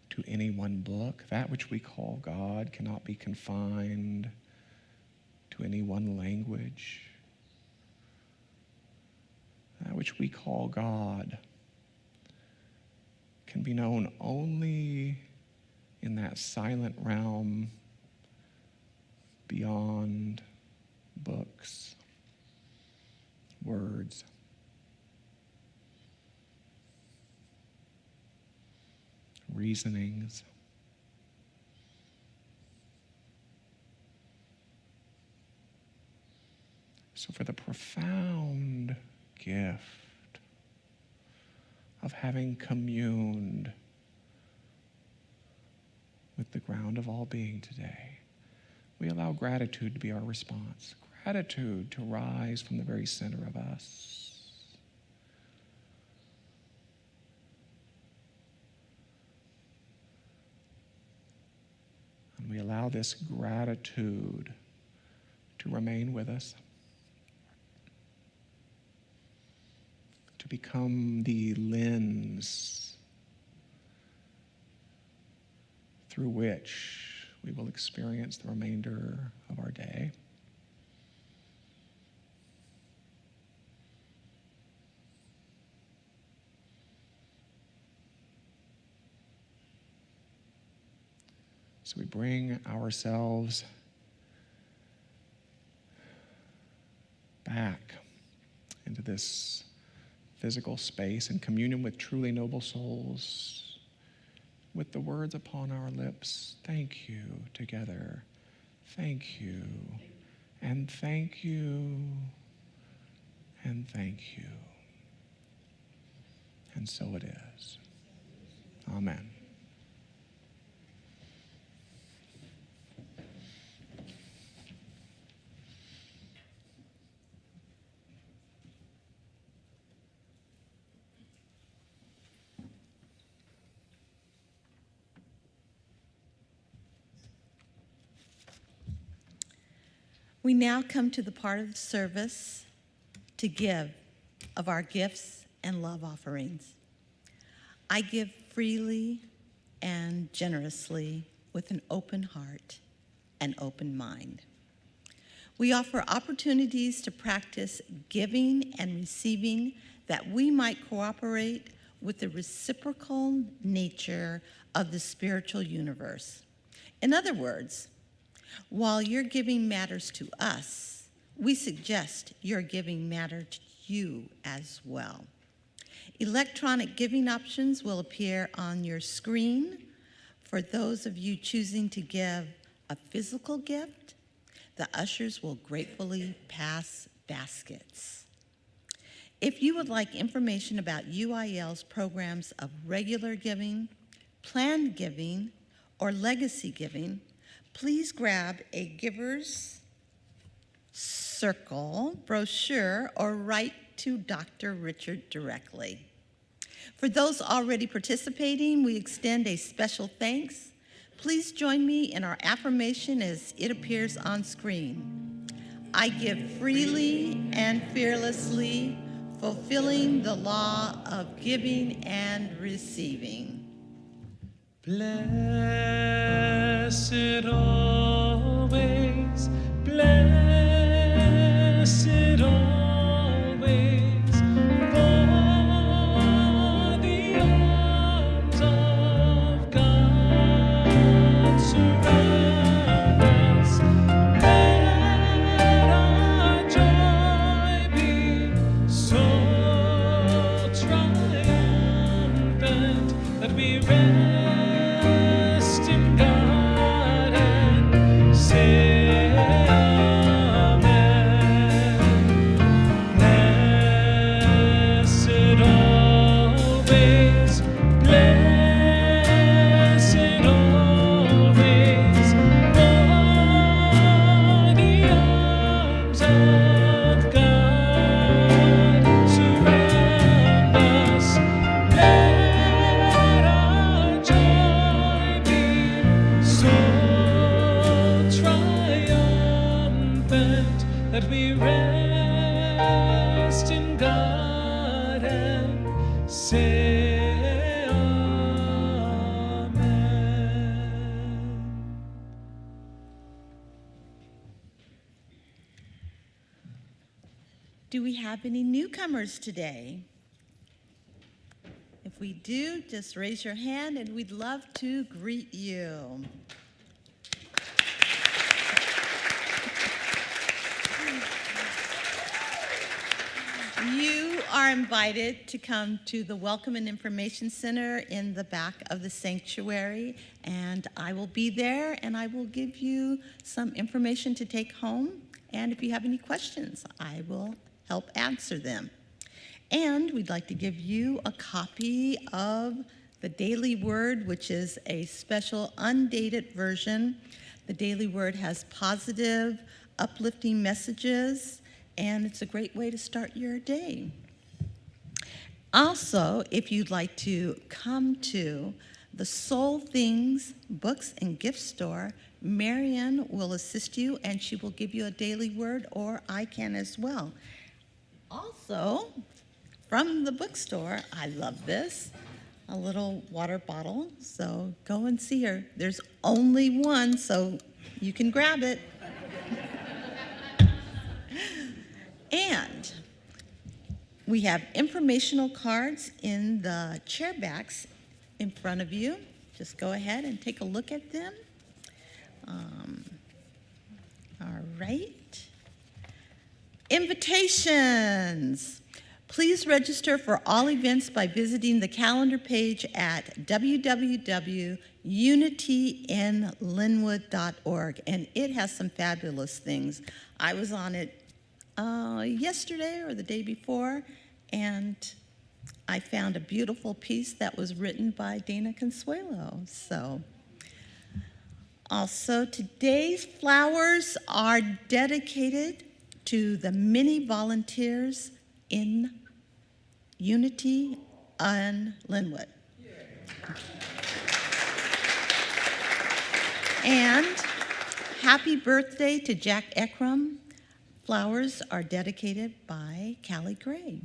to any one book. That which we call God cannot be confined to any one language. That which we call God can be known only in that silent realm beyond books, words. Reasonings. So for the profound gift of having communed with the ground of all being today, we allow gratitude to be our response. Gratitude to rise from the very center of us. And we allow this gratitude to remain with us, to become the lens through which we will experience the remainder of our day. So we bring ourselves back into this physical space in communion with truly noble souls, with the words upon our lips, thank you, together, thank you, and thank you, and thank you. And so it is. Amen. We now come to the part of the service to give of our gifts and love offerings. I give freely and generously with an open heart and open mind. We offer opportunities to practice giving and receiving that we might cooperate with the reciprocal nature of the spiritual universe. In other words, while your giving matters to us, we suggest your giving matter to you as well. Electronic giving options will appear on your screen for those of you choosing to give a physical gift. The ushers will gratefully pass baskets. If you would like information about UIL's programs of regular giving, planned giving, or legacy giving, please grab a Giver's Circle brochure or write to Dr. Richard directly. For those already participating, we extend a special thanks. Please join me in our affirmation as it appears on screen. I give freely and fearlessly, fulfilling the law of giving and receiving. Blessed always, blessed always, for the arms of God surround us. Let our joy be so triumphant that we rest in God and say that we rest in God and say amen. Do we have any newcomers today? If we do, just raise your hand and we'd love to greet you. You are invited to come to the Welcome and Information Center in the back of the sanctuary, and I will be there and I will give you some information to take home. And if you have any questions, I will help answer them. And we'd like to give you a copy of the Daily Word, which is a special undated version. The Daily Word has positive, uplifting messages, and it's a great way to start your day. Also, if you'd like to come to the Soul Things Books and Gift Store, Marian will assist you and she will give you a daily word, or I can as well. Also, from the bookstore, I love this, a little water bottle, so go and see her. There's only one, so you can grab it. And we have informational cards in the chair backs in front of you. Just go ahead and take a look at them. All right. Invitations. Please register for all events by visiting the calendar page at www.unityinlynnwood.org, and it has some fabulous things. I was on it yesterday or the day before, and I found a beautiful piece that was written by Dana Consuelo. So, also today's flowers are dedicated to the many volunteers in Unity in Lynnwood. And happy birthday to Jack Ekram. Flowers are dedicated by Callee Gray.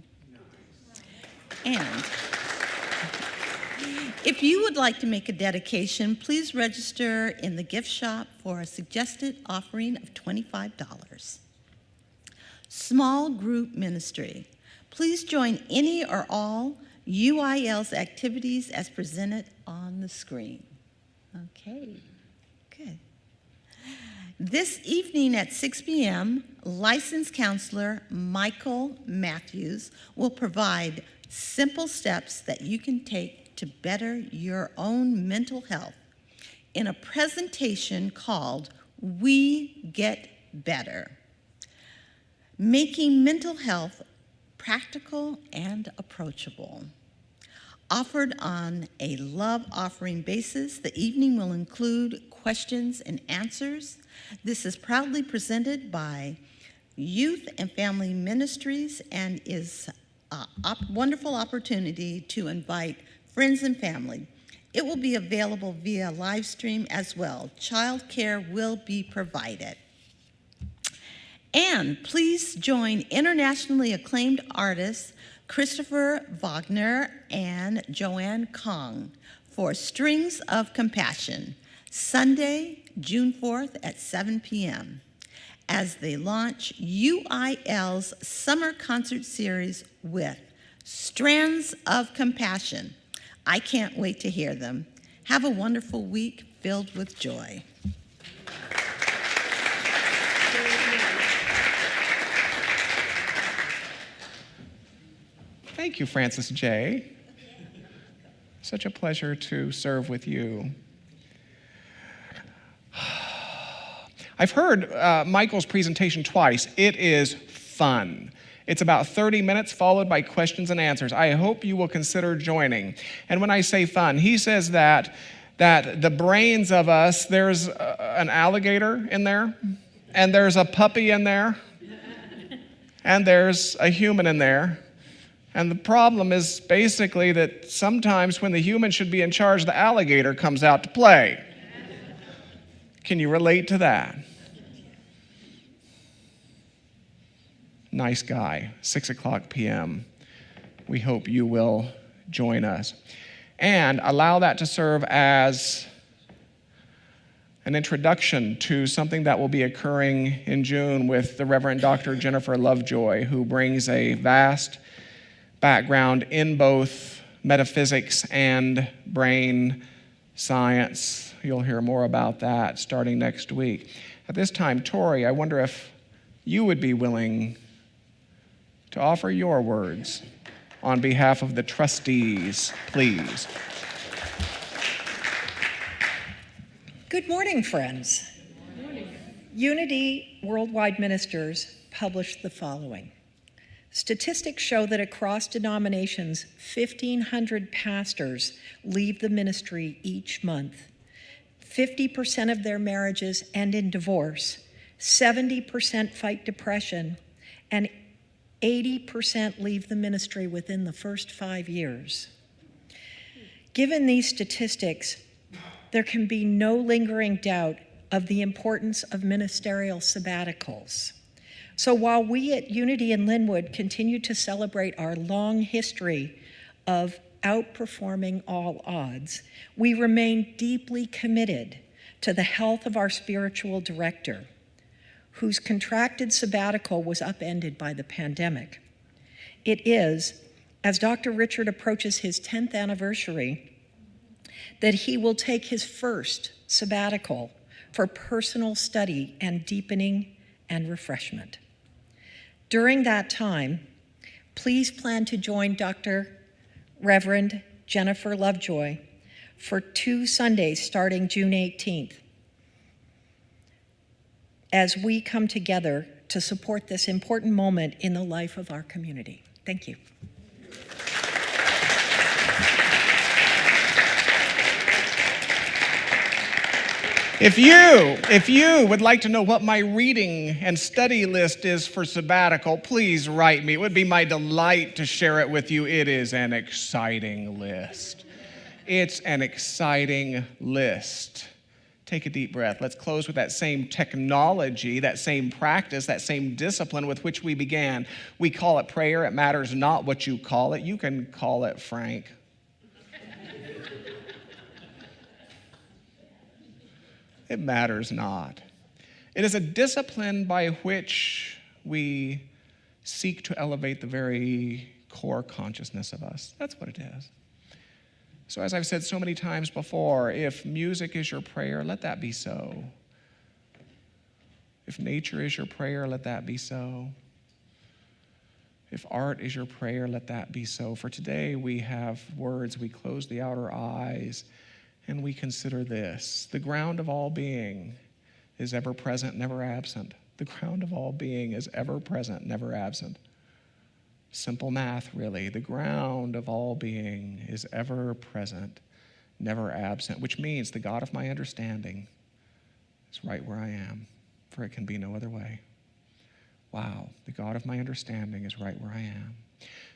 And if you would like to make a dedication, please register in the gift shop for a suggested offering of $25. Small group ministry. Please join any or all UIL's activities as presented on the screen. Okay, good. This evening at 6 p.m., licensed counselor Michael Matthews will provide simple steps that you can take to better your own mental health in a presentation called We Get Better. Making mental health practical and approachable. Offered on a love offering basis, the evening will include questions and answers. This is proudly presented by Youth and Family Ministries and is a wonderful opportunity to invite friends and family. It will be available via live stream as well. Child care will be provided. And please join internationally acclaimed artists Christopher Wagner and Joanne Kong for Strings of Compassion, Sunday, June 4th at 7 p.m. as they launch UIL's summer concert series with Strands of Compassion. I can't wait to hear them. Have a wonderful week filled with joy. Thank you, Francis J. Such a pleasure to serve with you. I've heard Michael's presentation twice. It is fun. It's about 30 minutes followed by questions and answers. I hope you will consider joining. And when I say fun, he says that the brains of us, there's an alligator in there, and there's a puppy in there, and there's a human in there. And the problem is basically that sometimes when the human should be in charge, the alligator comes out to play. Can you relate to that? Nice guy, 6:00 p.m. We hope you will join us. And allow that to serve as an introduction to something that will be occurring in June with the Reverend Dr. Jennifer Lovejoy, who brings a vast background in both metaphysics and brain science. You'll hear more about that starting next week. At this time, Tori, I wonder if you would be willing to offer your words on behalf of the trustees, please. Good morning, friends. Good morning. Unity Worldwide Ministers published the following. Statistics show that across denominations, 1,500 pastors leave the ministry each month. 50% of their marriages end in divorce, 70% fight depression, and 80% leave the ministry within the first 5 years. Given these statistics, there can be no lingering doubt of the importance of ministerial sabbaticals. So while we at Unity in Lynnwood continue to celebrate our long history of outperforming all odds, we remain deeply committed to the health of our spiritual director, whose contracted sabbatical was upended by the pandemic. It is, as Dr. Richard approaches his 10th anniversary, that he will take his first sabbatical for personal study and deepening and refreshment. During that time, please plan to join Dr. Reverend Jennifer Lovejoy for 2 Sundays starting June 18th as we come together to support this important moment in the life of our community. Thank you. If you would like to know what my reading and study list is for sabbatical, please write me. It would be my delight to share it with you. It is an exciting list. It's an exciting list. Take a deep breath. Let's close with that same technology, that same practice, that same discipline with which we began. We call it prayer. It matters not what you call it. You can call it Frank. It matters not. It is a discipline by which we seek to elevate the very core consciousness of us. That's what it is. So as I've said so many times before, if music is your prayer, let that be so. If nature is your prayer, let that be so. If art is your prayer, let that be so. For today, we have words. We close the outer eyes and we consider this. The ground of all being is ever present, never absent. The ground of all being is ever present, never absent. Simple math, really. The ground of all being is ever present, never absent, which means the God of my understanding is right where I am, for it can be no other way. Wow, the God of my understanding is right where I am.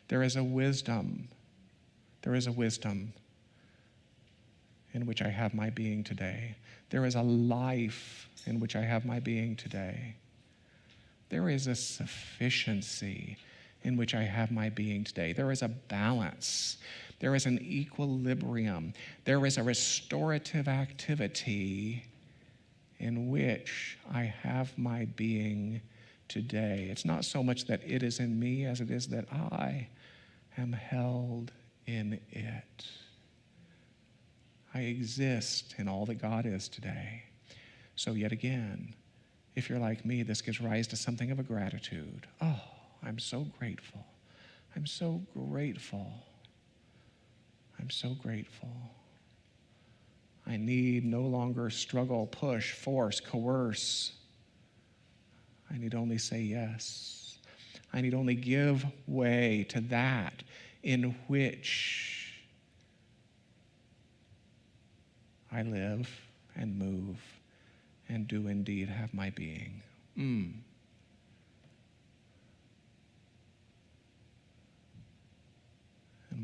There is a wisdom in which I have my being today. There is a life in which I have my being today. There is a sufficiency in which I have my being today. There is a balance. There is an equilibrium. There is a restorative activity in which I have my being today. It's not so much that it is in me as it is that I am held in it. I exist in all that God is today. So yet again, if you're like me, this gives rise to something of a gratitude. Oh, I'm so grateful. I'm so grateful. I'm so grateful. I need no longer struggle, push, force, coerce. I need only say yes. I need only give way to that in which I live and move and do indeed have my being. And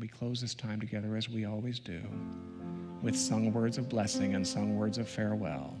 we close this time together as we always do, with sung words of blessing and sung words of farewell.